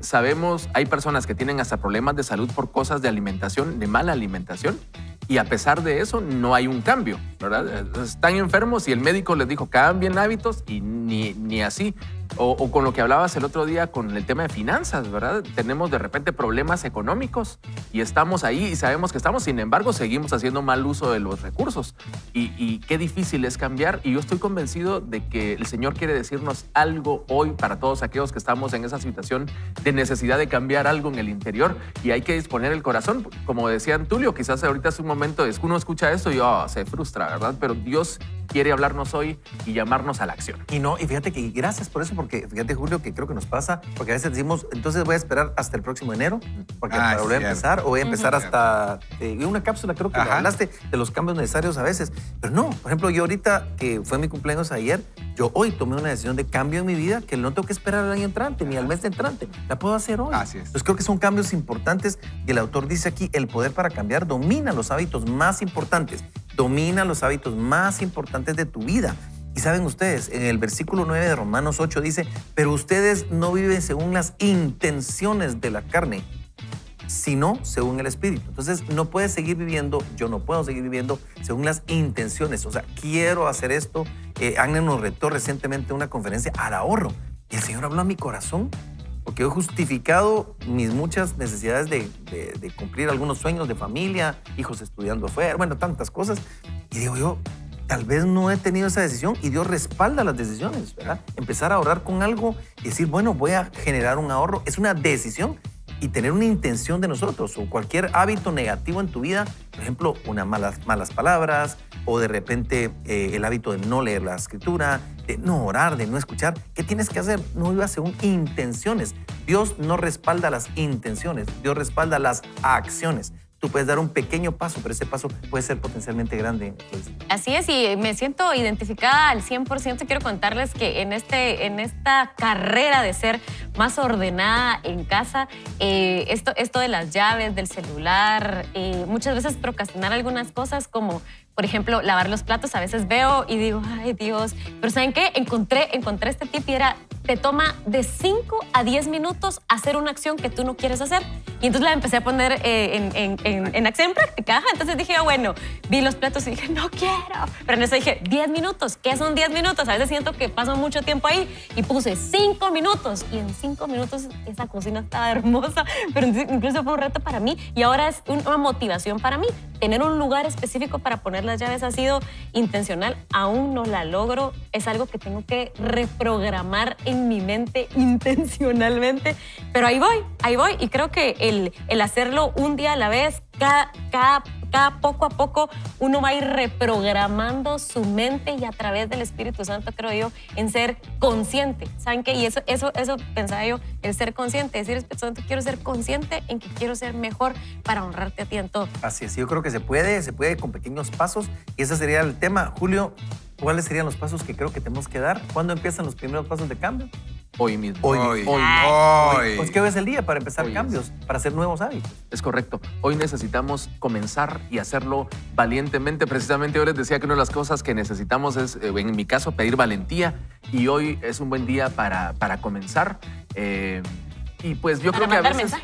Sabemos, hay personas que tienen hasta problemas de salud por cosas de alimentación, de mala alimentación, y a pesar de eso no hay un cambio, ¿verdad? Están enfermos y el médico les dijo cambien hábitos y ni así. O con lo que hablabas el otro día con el tema de finanzas, ¿verdad? Tenemos de repente problemas económicos y estamos ahí y sabemos que estamos, sin embargo, seguimos haciendo mal uso de los recursos. Y qué difícil es cambiar. Y yo estoy convencido de que el Señor quiere decirnos algo hoy para todos aquellos que estamos en esa situación de necesidad de cambiar algo en el interior y hay que disponer el corazón. Como decía Tulio, quizás ahorita es un momento, es que uno escucha esto y se frustra, ¿verdad? Pero Dios quiere hablarnos hoy y llamarnos a la acción. Y fíjate que gracias por eso, porque fíjate, Julio, que creo que nos pasa, porque a veces decimos, entonces voy a esperar hasta el próximo enero, porque para volver a empezar, o voy a empezar hasta una cápsula, creo que hablaste de los cambios necesarios a veces, pero no, por ejemplo, yo ahorita, que fue mi cumpleaños ayer, yo hoy tomé una decisión de cambio en mi vida que no tengo que esperar al año entrante, ni al mes entrante, la puedo hacer hoy. Así es. Entonces creo que son cambios importantes y el autor dice aquí, el poder para cambiar domina los hábitos más importantes, domina los hábitos más importantes de tu vida. Y saben ustedes, en el versículo 9 de Romanos 8 dice, pero ustedes no viven según las intenciones de la carne, sino según el Espíritu. Entonces no puedes seguir viviendo, yo no puedo seguir viviendo según las intenciones. O sea, quiero hacer esto. Agnes nos retó recientemente una conferencia al ahorro. Y el Señor habló a mi corazón porque he justificado mis muchas necesidades de cumplir algunos sueños de familia, hijos estudiando afuera, bueno, tantas cosas. Y digo yo, tal vez no he tenido esa decisión y Dios respalda las decisiones, ¿verdad? Empezar a ahorrar con algo y decir, bueno, voy a generar un ahorro, es una decisión y tener una intención de nosotros o cualquier hábito negativo en tu vida, por ejemplo, unas malas palabras o de repente el hábito de no leer la escritura, de no orar, de no escuchar. ¿Qué tienes que hacer? No vivas según intenciones. Dios no respalda las intenciones, Dios respalda las acciones. tú puedes dar un pequeño paso, pero ese paso puede ser potencialmente grande. Pues. Así es, y me siento identificada al 100%. Quiero contarles que en esta carrera de ser más ordenada en casa, esto de las llaves, del celular, muchas veces procrastinar algunas cosas como, por ejemplo, lavar los platos. A veces veo y digo, ay Dios, pero ¿saben qué? Encontré este tip y era, te toma de 5 a 10 minutos hacer una acción que tú no quieres hacer. Y entonces la empecé a poner en acción en práctica. Ajá. Entonces dije, bueno, vi los platos y dije, no quiero. Pero en eso dije, 10 minutos. ¿Qué son 10 minutos? A veces siento que paso mucho tiempo ahí y puse 5 minutos. Y en 5 minutos esa cocina estaba hermosa, pero incluso fue un reto para mí. Y ahora es una motivación para mí. Tener un lugar específico para poner las llaves ha sido intencional. Aún no la logro. Es algo que tengo que reprogramar en mi mente intencionalmente. Pero ahí voy. Y creo que el hacerlo un día a la vez, cada poco a poco, uno va a ir reprogramando su mente y a través del Espíritu Santo, creo yo, en ser consciente. ¿Saben qué? Y eso pensaba yo, el ser consciente, decir, Espíritu Santo, quiero ser consciente en que quiero ser mejor para honrarte a ti en todo. Así es, yo creo que se puede con pequeños pasos y ese sería el tema. Julio, ¿cuáles serían los pasos que creo que tenemos que dar? ¿Cuándo empiezan los primeros pasos de cambio? Hoy mismo. Hoy. Pues ¿qué es el día para empezar cambios, para hacer nuevos hábitos? Es correcto. Hoy necesitamos comenzar y hacerlo valientemente. Precisamente yo les decía que una de las cosas que necesitamos es, en mi caso, pedir valentía. Y hoy es un buen día para comenzar. Y pues yo creo que a veces...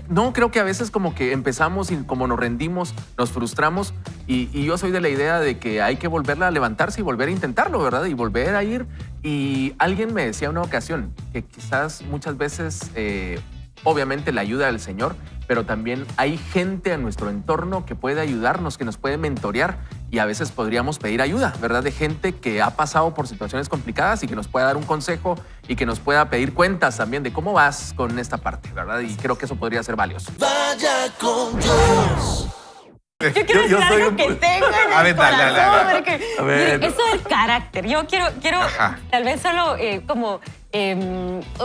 No, creo que a veces como que empezamos y como nos rendimos, nos frustramos. Y yo soy de la idea de que hay que volver a levantarse y volver a intentarlo, ¿verdad? Y volver a ir. Y alguien me decía una ocasión que quizás muchas veces, obviamente la ayuda del Señor, pero también hay gente a nuestro entorno que puede ayudarnos, que nos puede mentorear y a veces podríamos pedir ayuda, ¿verdad? De gente que ha pasado por situaciones complicadas y que nos pueda dar un consejo y que nos pueda pedir cuentas también de cómo vas con esta parte, ¿verdad? Y creo que eso podría ser valioso. Vaya con Dios. Yo quiero decir algo que tengo en el corazón, porque miren, eso del carácter. Yo quiero tal vez solo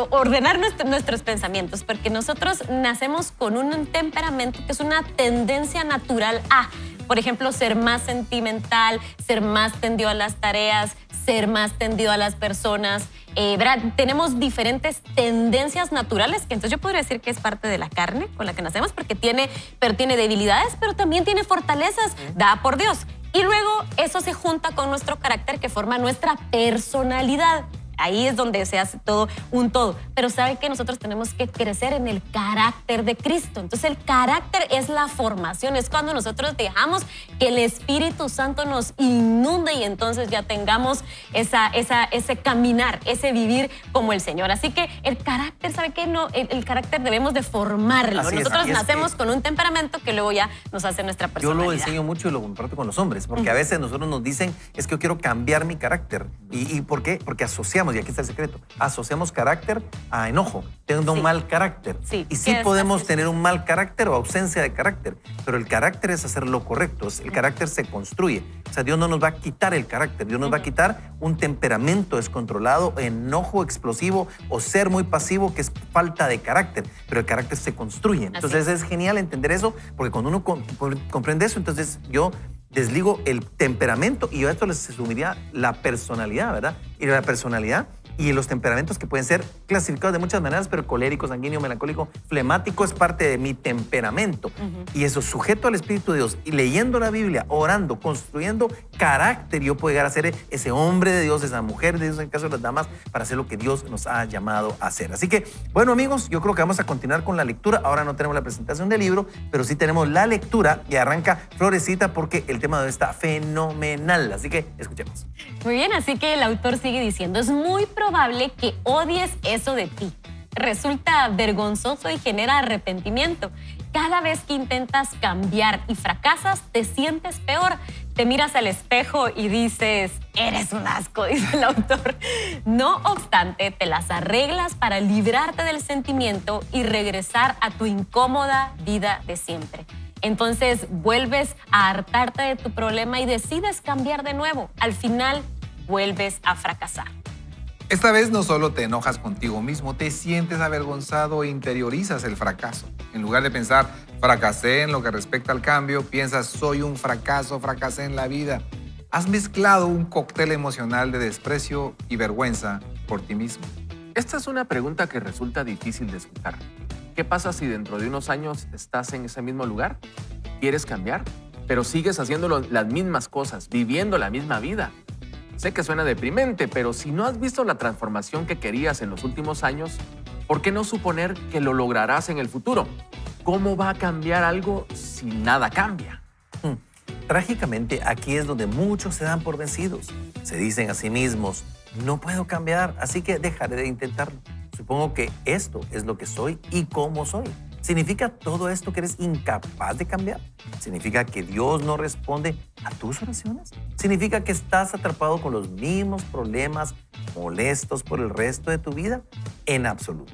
ordenar nuestros pensamientos, porque nosotros nacemos con un temperamento que es una tendencia natural a, por ejemplo, ser más sentimental, ser más tendido a las tareas, ser más tendido a las personas. ¿Verdad? Tenemos diferentes tendencias naturales, que entonces yo podría decir que es parte de la carne con la que nacemos, porque tiene debilidades, pero también tiene fortalezas dadas por Dios. Y luego eso se junta con nuestro carácter que forma nuestra personalidad. Ahí es donde se hace todo un todo. Pero ¿saben que nosotros tenemos que crecer en el carácter de Cristo? Entonces el carácter es la formación, es cuando nosotros dejamos que el Espíritu Santo nos inunde y entonces ya tengamos ese caminar, ese vivir como el Señor. Así que el carácter, ¿sabe qué? No, el carácter debemos de formarlo. Nosotros nacemos con un temperamento que luego ya nos hace nuestra personalidad. Yo lo enseño mucho y lo comparto con los hombres, porque a veces nosotros nos dicen, es que yo quiero cambiar mi carácter. ¿Y por qué? Porque asociamos, y aquí está el secreto, asociamos carácter a enojo, teniendo un mal carácter. Y sí podemos tener un mal carácter o ausencia de carácter, pero el carácter es hacer lo correcto, el carácter se construye. O sea, Dios no nos va a quitar el carácter, Dios nos va a quitar un temperamento descontrolado, enojo explosivo o ser muy pasivo, que es falta de carácter, pero el carácter se construye. Entonces es genial entender eso, porque cuando uno comprende eso, entonces yo desligo el temperamento y a esto les sumiría la personalidad, ¿verdad? Y la personalidad y los temperamentos que pueden ser clasificados de muchas maneras, pero colérico, sanguíneo, melancólico, flemático es parte de mi temperamento. Y eso, sujeto al Espíritu de Dios y leyendo la Biblia, orando, construyendo carácter, yo puedo llegar a ser ese hombre de Dios, esa mujer de Dios, en el caso de las damas, para hacer lo que Dios nos ha llamado a hacer. Así que, bueno, amigos, yo creo que vamos a continuar con la lectura. Ahora no tenemos la presentación del libro, pero sí tenemos la lectura y arranca Florecita porque el tema de hoy está fenomenal. Así que escuchemos. Muy bien, así que el autor sigue diciendo, es muy probable que odies eso de ti. Resulta vergonzoso y genera arrepentimiento. Cada vez que intentas cambiar y fracasas, te sientes peor. Te miras al espejo y dices, eres un asco, dice el autor. No obstante, te las arreglas para librarte del sentimiento y regresar a tu incómoda vida de siempre. Entonces vuelves a hartarte de tu problema y decides cambiar de nuevo. Al final, vuelves a fracasar. Esta vez no solo te enojas contigo mismo, te sientes avergonzado e interiorizas el fracaso. En lugar de pensar, Fracasé en lo que respecta al cambio, piensas soy un fracaso, fracasé en la vida. Has mezclado un cóctel emocional de desprecio y vergüenza por ti mismo. Esta es una pregunta que resulta difícil de escuchar. ¿Qué pasa si dentro de unos años estás en ese mismo lugar? ¿Quieres cambiar? Pero sigues haciendo las mismas cosas, viviendo la misma vida. Sé que suena deprimente, pero si no has visto la transformación que querías en los últimos años, ¿por qué no suponer que lo lograrás en el futuro? ¿Cómo va a cambiar algo si nada cambia? Trágicamente, aquí es donde muchos se dan por vencidos. Se dicen a sí mismos, no puedo cambiar, así que dejaré de intentarlo. Supongo que esto es lo que soy y cómo soy. ¿Significa todo esto que eres incapaz de cambiar? ¿Significa que Dios no responde a tus oraciones? ¿Significa que estás atrapado con los mismos problemas molestos por el resto de tu vida? En absoluto.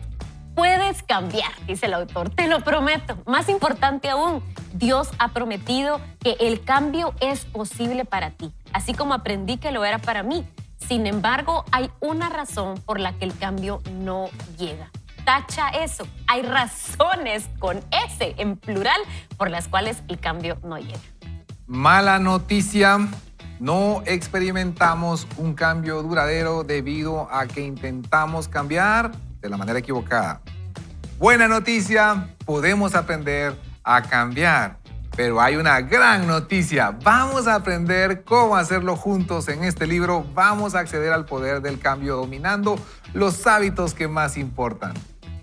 Puedes cambiar, dice el autor, te lo prometo. Más importante aún, Dios ha prometido que el cambio es posible para ti, así como aprendí que lo era para mí. Sin embargo, hay una razón por la que el cambio no llega. Tacha eso. Hay razones con S en plural por las cuales el cambio no llega. Mala noticia, no experimentamos un cambio duradero debido a que intentamos cambiar de la manera equivocada. Buena noticia, podemos aprender a cambiar. Pero hay una gran noticia. Vamos a aprender cómo hacerlo juntos en este libro. Vamos a acceder al poder del cambio dominando los hábitos que más importan.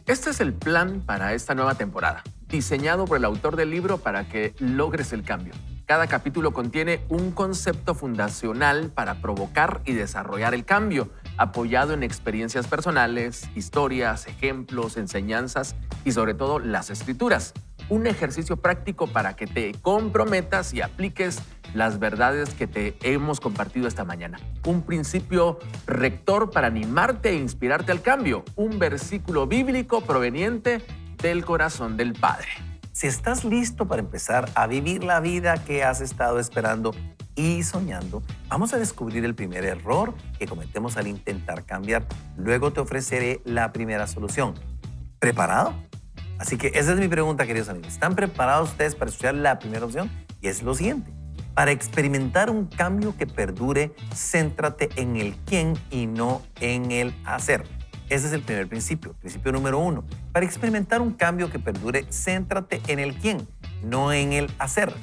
Este es el plan para esta nueva temporada, diseñado por el autor del libro para que logres el cambio. Cada capítulo contiene un concepto fundacional para provocar y desarrollar el cambio, apoyado en experiencias personales, historias, ejemplos, enseñanzas y sobre todo las escrituras. Un ejercicio práctico para que te comprometas y apliques las verdades que te hemos compartido esta mañana. Un principio rector para animarte e inspirarte al cambio. Un versículo bíblico proveniente del corazón del Padre. Si estás listo para empezar a vivir la vida que has estado esperando y soñando, vamos a descubrir el primer error que cometemos al intentar cambiar. Luego te ofreceré la primera solución. ¿Preparado? Así que esa es mi pregunta, queridos amigos. ¿Están preparados ustedes para escuchar la primera opción? Y es lo siguiente. Para experimentar un cambio que perdure, céntrate en el quién y no en el hacer. Ese es el primer principio. Principio número 1. Para experimentar un cambio que perdure, céntrate en el quién, no en el hacer.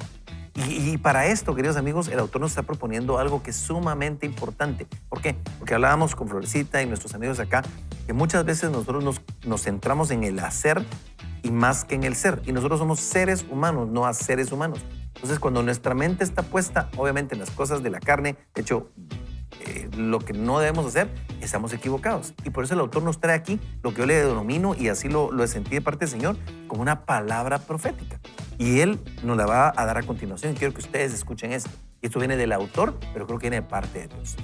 Y para esto, queridos amigos, el autor nos está proponiendo algo que es sumamente importante. ¿Por qué? Porque hablábamos con Florecita y nuestros amigos acá que muchas veces nosotros nos centramos en el hacer y más que en el ser. Y nosotros somos seres humanos, no a seres humanos. Entonces, cuando nuestra mente está puesta, obviamente, en las cosas de la carne, de hecho, lo que no debemos hacer, estamos equivocados. Y por eso el autor nos trae aquí lo que yo le denomino, y así lo sentí de parte del Señor, como una palabra profética. Y Él nos la va a dar a continuación. Quiero que ustedes escuchen esto. Y esto viene del autor, pero creo que viene de parte de Dios.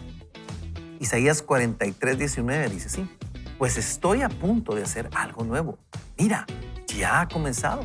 Isaías 43:19 dice así: pues estoy a punto de hacer algo nuevo. Mira, ya ha comenzado.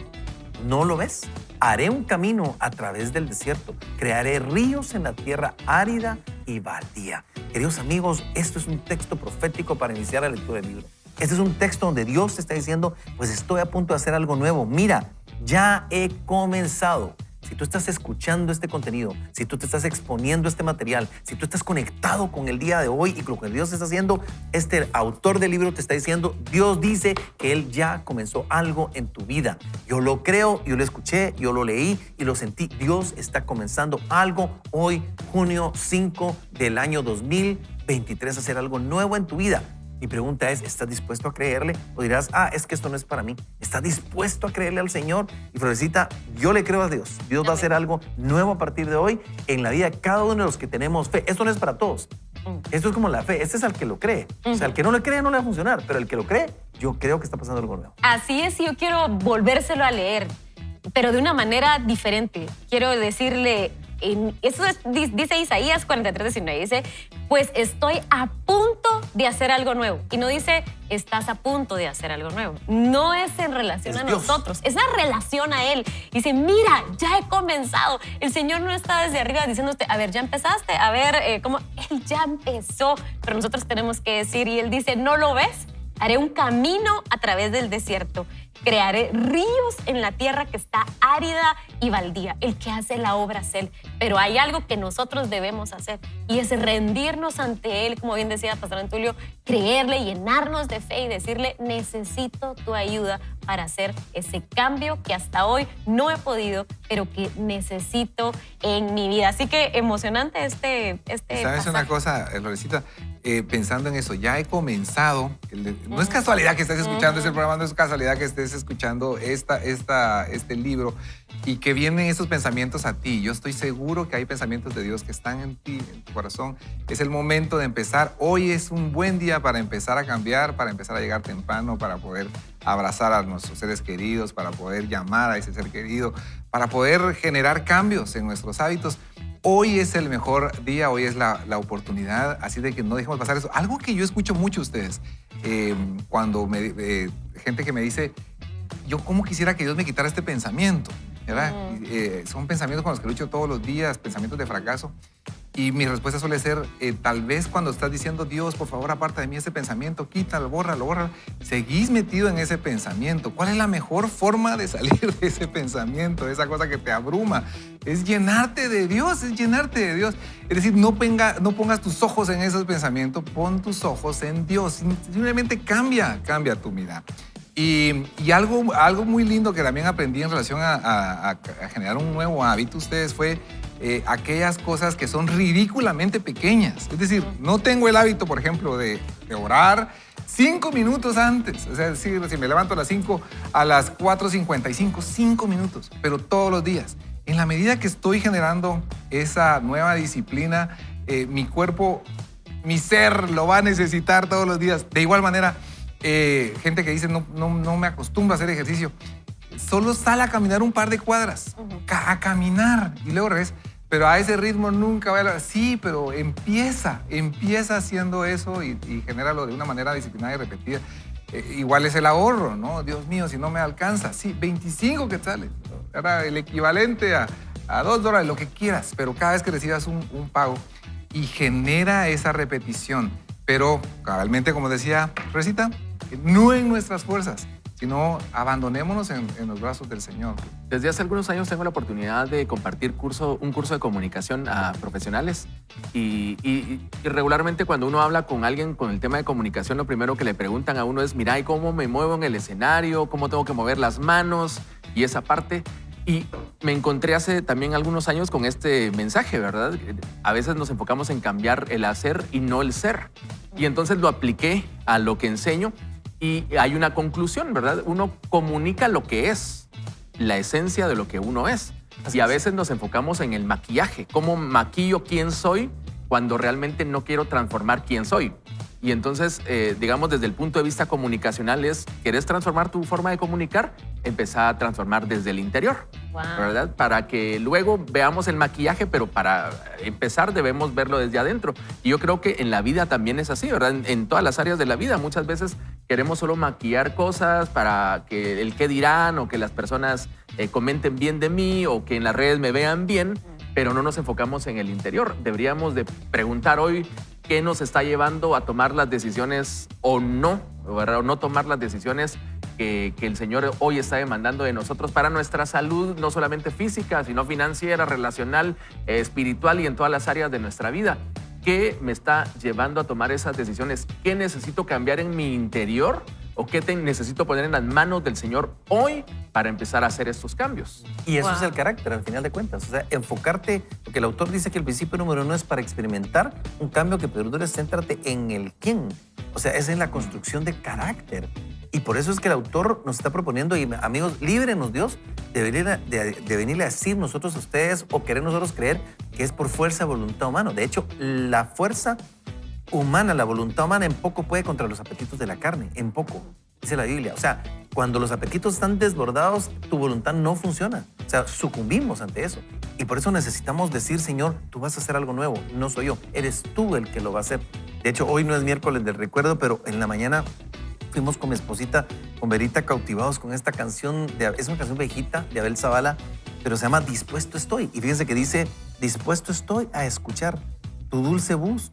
¿No lo ves? Haré un camino a través del desierto. Crearé ríos en la tierra árida y baldía. Queridos amigos, esto es un texto profético para iniciar la lectura del libro. Este es un texto donde Dios te está diciendo, pues estoy a punto de hacer algo nuevo. Mira, ya he comenzado. Si tú estás escuchando este contenido, si tú te estás exponiendo este material, si tú estás conectado con el día de hoy y con lo que Dios está haciendo, este autor del libro te está diciendo, Dios dice que Él ya comenzó algo en tu vida. Yo lo creo, yo lo escuché, yo lo leí y lo sentí. Dios está comenzando algo hoy, junio 5 del año 2023, a hacer algo nuevo en tu vida. Mi pregunta es, ¿estás dispuesto a creerle? O dirás, es que esto no es para mí. ¿Estás dispuesto a creerle al Señor? Y Florecita, yo le creo a Dios. Dios va a hacer algo nuevo a partir de hoy en la vida de cada uno de los que tenemos fe. Esto no es para todos. Esto es como la fe. Este es al que lo cree. O sea, al que no le cree no le va a funcionar. Pero el que lo cree, yo creo que está pasando algo nuevo. Así es, yo quiero volvérselo a leer, pero de una manera diferente. Quiero decirle, dice Isaías 43:19, dice, pues estoy a punto de hacer algo nuevo. Y no dice, estás a punto de hacer algo nuevo. No es en relación a nosotros, es en relación a Él. Dice, mira, ya he comenzado. El Señor no está desde arriba diciéndote, a ver, ya empezaste, a ver, ¿cómo? Él ya empezó, pero nosotros tenemos que decir, y Él dice, ¿no lo ves? Haré un camino a través del desierto. Crearé ríos en la tierra que está árida y baldía. El que hace la obra es Él. Pero hay algo que nosotros debemos hacer y es rendirnos ante Él, como bien decía Pastor Antulio, creerle, llenarnos de fe y decirle, necesito tu ayuda para hacer ese cambio que hasta hoy no he podido, pero que necesito en mi vida. Así que emocionante este ¿Sabes pasaje. una cosa, Lorecita? Pensando en eso, ya he comenzado, no es casualidad que estés escuchando este programa, no es casualidad que estés escuchando este libro y que vienen estos pensamientos a ti. Yo estoy seguro que hay pensamientos de Dios que están en ti, en tu corazón. Es el momento de empezar. Hoy es un buen día para empezar a cambiar, para empezar a llegar temprano, para poder abrazar a nuestros seres queridos, para poder llamar a ese ser querido, para poder generar cambios en nuestros hábitos. Hoy es el mejor día, hoy es la oportunidad, así de que no dejemos pasar eso. Algo que yo escucho mucho ustedes, cuando gente que me dice, yo cómo quisiera que Dios me quitara este pensamiento, ¿verdad? Son pensamientos con los que lucho todos los días, pensamientos de fracaso. Y mi respuesta suele ser, tal vez cuando estás diciendo, Dios, por favor, aparta de mí ese pensamiento, quítalo, bórralo, seguís metido en ese pensamiento. ¿Cuál es la mejor forma de salir de ese pensamiento, de esa cosa que te abruma? Es llenarte de Dios, es llenarte de Dios. Es decir, no pongas tus ojos en esos pensamientos, pon tus ojos en Dios. Simplemente cambia tu mirada. Y algo muy lindo que también aprendí en relación a generar un nuevo hábito, ustedes, fue aquellas cosas que son ridículamente pequeñas. Es decir, no tengo el hábito, por ejemplo, de orar 5 minutos antes. O sea, si me levanto a las 5, a las 4:55, 5 minutos, pero todos los días. En la medida que estoy generando esa nueva disciplina, mi cuerpo, mi ser lo va a necesitar todos los días. De igual manera, gente que dice, no me acostumbro a hacer ejercicio. Solo sal a caminar un par de cuadras, a caminar, y luego regresa. Pero a ese ritmo nunca va a... Sí, pero empieza haciendo eso y genéralo de una manera disciplinada y repetida. Igual es el ahorro, ¿no? Dios mío, si no me alcanza. Sí, 25 quetzales. Era el equivalente a $2, lo que quieras. Pero cada vez que recibas un pago y genera esa repetición. Pero cabalmente, como decía Recita, no en nuestras fuerzas, sino abandonémonos en los brazos del Señor. Desde hace algunos años tengo la oportunidad de compartir un curso de comunicación a profesionales y regularmente cuando uno habla con alguien con el tema de comunicación, lo primero que le preguntan a uno es, mira, ¿y cómo me muevo en el escenario? ¿Cómo tengo que mover las manos? Y esa parte. Y me encontré hace también algunos años con este mensaje, ¿verdad? A veces nos enfocamos en cambiar el hacer y no el ser. Y entonces lo apliqué a lo que enseño. Y hay una conclusión, ¿verdad? Uno comunica lo que es, la esencia de lo que uno es. Y a veces nos enfocamos en el maquillaje. ¿Cómo maquillo quién soy cuando realmente no quiero transformar quién soy? Y entonces, digamos, desde el punto de vista comunicacional es, ¿querés transformar tu forma de comunicar? Empezá a transformar desde el interior, ¿verdad? Para que luego veamos el maquillaje, pero para empezar debemos verlo desde adentro. Y yo creo que en la vida también es así, ¿verdad? En todas las áreas de la vida muchas veces queremos solo maquillar cosas para que el qué dirán o que las personas comenten bien de mí o que en las redes me vean bien, pero no nos enfocamos en el interior. Deberíamos de preguntar hoy qué nos está llevando a tomar las decisiones o no, ¿verdad? O no tomar las decisiones que el Señor hoy está demandando de nosotros para nuestra salud, no solamente física, sino financiera, relacional, espiritual y en todas las áreas de nuestra vida. ¿Qué me está llevando a tomar esas decisiones? ¿Qué necesito cambiar en mi interior? ¿O qué necesito poner en las manos del Señor hoy para empezar a hacer estos cambios? Y eso es el carácter, al final de cuentas. O sea, enfocarte, porque el autor dice que el principio número 1 es para experimentar un cambio que perdure, céntrate en el quién. O sea, es en la construcción de carácter. Y por eso es que el autor nos está proponiendo, y amigos, líbrenos Dios de venirle a decir nosotros a ustedes o querer nosotros creer que es por fuerza de voluntad humana. De hecho, la fuerza humana, la voluntad humana en poco puede contra los apetitos de la carne, en poco, dice la Biblia. O sea, cuando los apetitos están desbordados, tu voluntad no funciona. O sea, sucumbimos ante eso. Y por eso necesitamos decir, Señor, tú vas a hacer algo nuevo, no soy yo, eres tú el que lo va a hacer. De hecho, hoy no es miércoles del recuerdo, pero en la mañana fuimos con mi esposita, con Verita, cautivados con esta canción, es una canción viejita de Abel Zavala, pero se llama Dispuesto estoy. Y fíjense que dice, dispuesto estoy a escuchar tu dulce voz,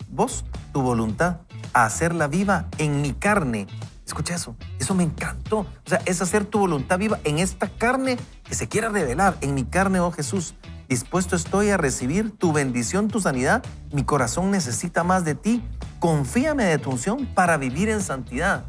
tu voluntad, a hacerla viva en mi carne. Escucha eso me encantó. O sea, es hacer tu voluntad viva en esta carne que se quiera revelar. En mi carne, oh Jesús, dispuesto estoy a recibir tu bendición, tu sanidad. Mi corazón necesita más de ti. Confíame de tu unción para vivir en santidad.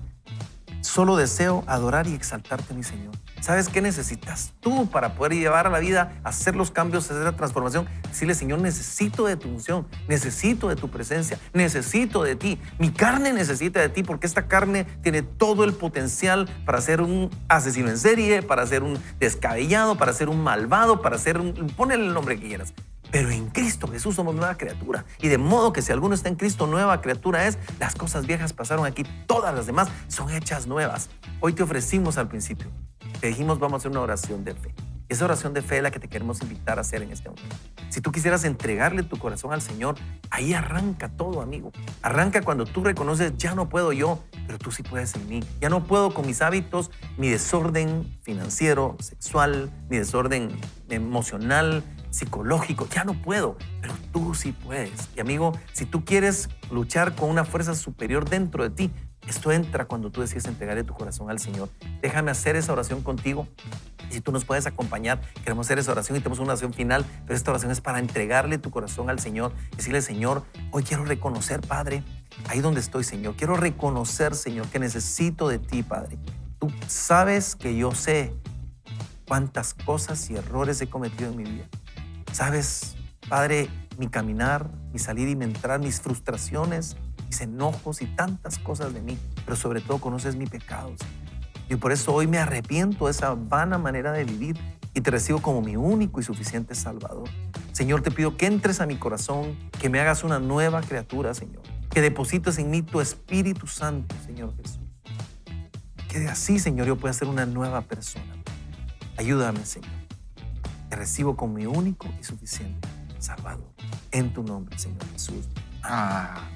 Solo deseo adorar y exaltarte, mi Señor. ¿Sabes qué necesitas tú para poder llevar a la vida, hacer los cambios, hacer la transformación? Decirle, Señor, necesito de tu unción, necesito de tu presencia, necesito de ti. Mi carne necesita de ti porque esta carne tiene todo el potencial para ser un asesino en serie, para ser un descabellado, para ser un malvado, para ser un... Ponle el nombre que quieras. Pero en Cristo Jesús somos nueva criatura. Y de modo que si alguno está en Cristo, nueva criatura es. Las cosas viejas pasaron aquí, todas las demás son hechas nuevas. Hoy te ofrecimos al principio. Te dijimos, vamos a hacer una oración de fe. Esa oración de fe es la que te queremos invitar a hacer en este momento. Si tú quisieras entregarle tu corazón al Señor, ahí arranca todo, amigo. Arranca cuando tú reconoces, ya no puedo yo, pero tú sí puedes en mí. Ya no puedo con mis hábitos, mi desorden financiero, sexual, mi desorden emocional, psicológico, ya no puedo, pero tú sí puedes. Y amigo, si tú quieres luchar con una fuerza superior dentro de ti, esto entra cuando tú decides entregarle tu corazón al Señor. Déjame hacer esa oración contigo. Y si tú nos puedes acompañar, queremos hacer esa oración y tenemos una oración final, pero esta oración es para entregarle tu corazón al Señor. Decirle, Señor, hoy quiero reconocer, Padre, ahí donde estoy, Señor. Quiero reconocer, Señor, que necesito de ti, Padre. Tú sabes que yo sé cuántas cosas y errores he cometido en mi vida. Sabes, Padre, mi caminar, mi salir y mi entrar, mis frustraciones, mis enojos y tantas cosas de mí, pero sobre todo conoces mi pecado, Señor. Y por eso hoy me arrepiento de esa vana manera de vivir y te recibo como mi único y suficiente Salvador. Señor, te pido que entres a mi corazón, que me hagas una nueva criatura, Señor, que deposites en mí tu Espíritu Santo, Señor Jesús. Que de así, Señor, yo pueda ser una nueva persona. Ayúdame, Señor. Te recibo como mi único y suficiente Salvador. En tu nombre, Señor Jesús.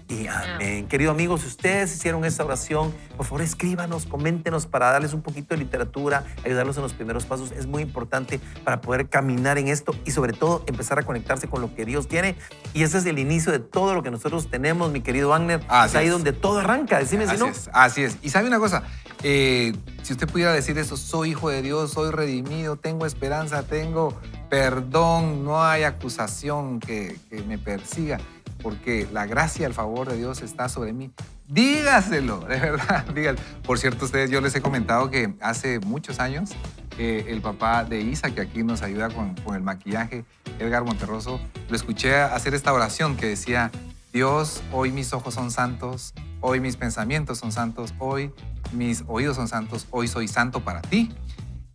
Y amén. Querido amigos, si ustedes hicieron esta oración, por favor escríbanos, coméntenos para darles un poquito de literatura, ayudarlos en los primeros pasos. Es muy importante para poder caminar en esto y sobre todo empezar a conectarse con lo que Dios tiene. Y ese es el inicio de todo lo que nosotros tenemos, mi querido Wagner. Es ahí donde todo arranca. Decime si no. Así es. Y sabe una cosa, si usted pudiera decir eso, soy hijo de Dios, soy redimido, tengo esperanza, tengo perdón, no hay acusación que me persiga, porque la gracia y el favor de Dios está sobre mí. Dígaselo, de verdad, dígaselo. Por cierto, ustedes, yo les he comentado que hace muchos años el papá de Isa, que aquí nos ayuda con el maquillaje, Edgar Monterroso, lo escuché hacer esta oración que decía, Dios, hoy mis ojos son santos, hoy mis pensamientos son santos, hoy mis oídos son santos, hoy soy santo para ti.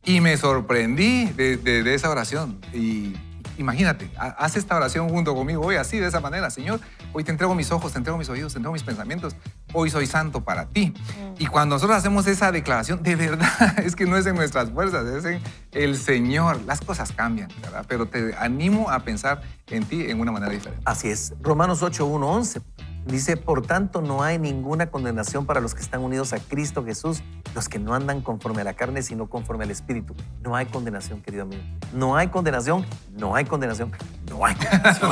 Y me sorprendí de esa oración. Y imagínate, haz esta oración junto conmigo hoy, así, de esa manera. Señor, hoy te entrego mis ojos, te entrego mis oídos, te entrego mis pensamientos. Hoy soy santo para ti. Y cuando nosotros hacemos esa declaración, de verdad, es que no es en nuestras fuerzas, es en el Señor. Las cosas cambian, ¿verdad? Pero te animo a pensar en ti en una manera diferente. Así es. Romanos 8:1-11 dice, por tanto, no hay ninguna condenación para los que están unidos a Cristo Jesús, los que no andan conforme a la carne, sino conforme al Espíritu. No hay condenación, querido amigo. No hay condenación, no hay condenación, no hay condenación.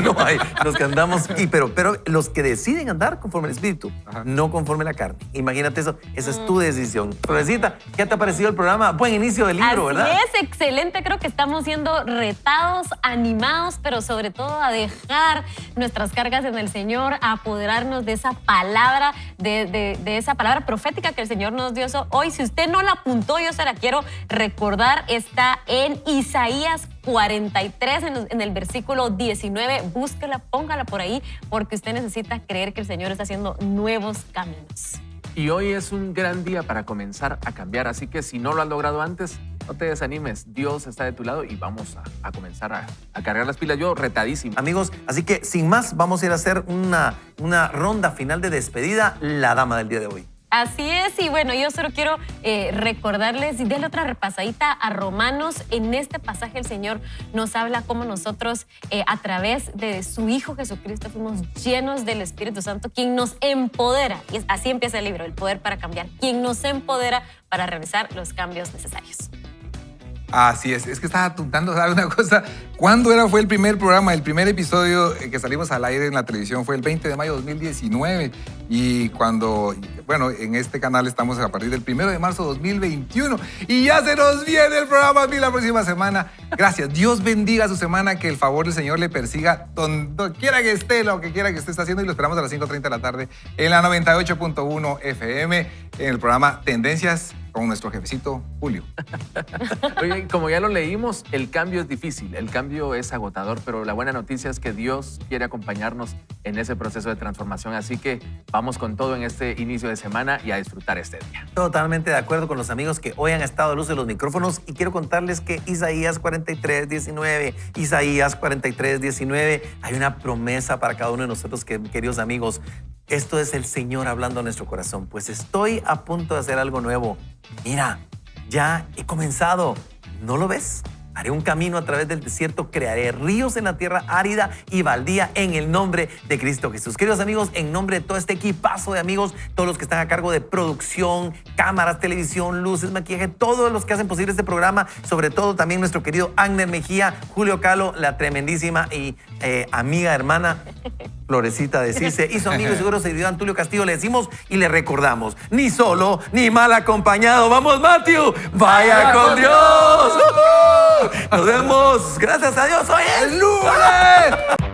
No hay. Los que andamos, pero los que deciden andar conforme al Espíritu, no conforme a la carne. Imagínate eso, esa es tu decisión. Florecita, ¿qué te ha parecido el programa? Buen inicio del libro, Así ¿verdad? Es, excelente. Creo que estamos siendo retados, animados, pero sobre todo a dejar nuestras cargas en el Señor, a apoderarnos de esa palabra, de esa palabra profética que el Señor nos dio hoy. Si usted no la apuntó, yo se la quiero recordar. Está en Isaías 43, en el versículo 19. Búsquela, póngala por ahí, porque usted necesita creer que el Señor está haciendo nuevos caminos. Y hoy es un gran día para comenzar a cambiar, así que si no lo has logrado antes, no te desanimes. Dios está de tu lado y vamos a comenzar a cargar las pilas. Yo retadísimo. Amigos, así que sin más, vamos a ir a hacer una ronda final de despedida, la dama del día de hoy. Así es, y bueno, yo solo quiero recordarles y darle otra repasadita a Romanos. En este pasaje el Señor nos habla cómo nosotros a través de su Hijo Jesucristo fuimos llenos del Espíritu Santo, quien nos empodera, y así empieza el libro, el poder para cambiar, quien nos empodera para realizar los cambios necesarios. Así es que estaba apuntando, ¿sabe una cosa? ¿Cuándo fue el primer programa? El primer episodio que salimos al aire en la televisión fue el 20 de mayo de 2019. Y en este canal estamos a partir del 1 de marzo de 2021. Y ya se nos viene el programa la próxima semana. Gracias. Dios bendiga su semana, que el favor del Señor le persiga donde quiera que esté, lo que quiera que esté haciendo. Y lo esperamos a las 5:30 de la tarde en la 98.1 FM en el programa Tendencias con nuestro jefecito Julio. Oye, como ya lo leímos, el cambio es difícil, el cambio es agotador, pero la buena noticia es que Dios quiere acompañarnos en ese proceso de transformación. Así que vamos con todo en este inicio de semana y a disfrutar este día. Totalmente de acuerdo con los amigos que hoy han estado a luz de los micrófonos, y quiero contarles que Isaías 43:19, hay una promesa para cada uno de nosotros, queridos amigos. Esto es el Señor hablando a nuestro corazón. Pues estoy a punto de hacer algo nuevo. Mira, ya he comenzado. ¿No lo ves? Haré un camino a través del desierto, crearé ríos en la tierra árida y baldía en el nombre de Cristo Jesús. Queridos amigos, en nombre de todo este equipazo de amigos, todos los que están a cargo de producción, cámaras, televisión, luces, maquillaje, todos los que hacen posible este programa, sobre todo también nuestro querido Agner Mejía, Julio Calo, la tremendísima y amiga, hermana Florecita de Cice, y su amigo y seguro seguidor Antulio Castillo, le decimos y le recordamos: ni solo ni mal acompañado. ¡Vamos, Matthew! ¡Vaya con Dios! ¡Nos vemos! ¡Gracias a Dios! ¡Hoy es lunes!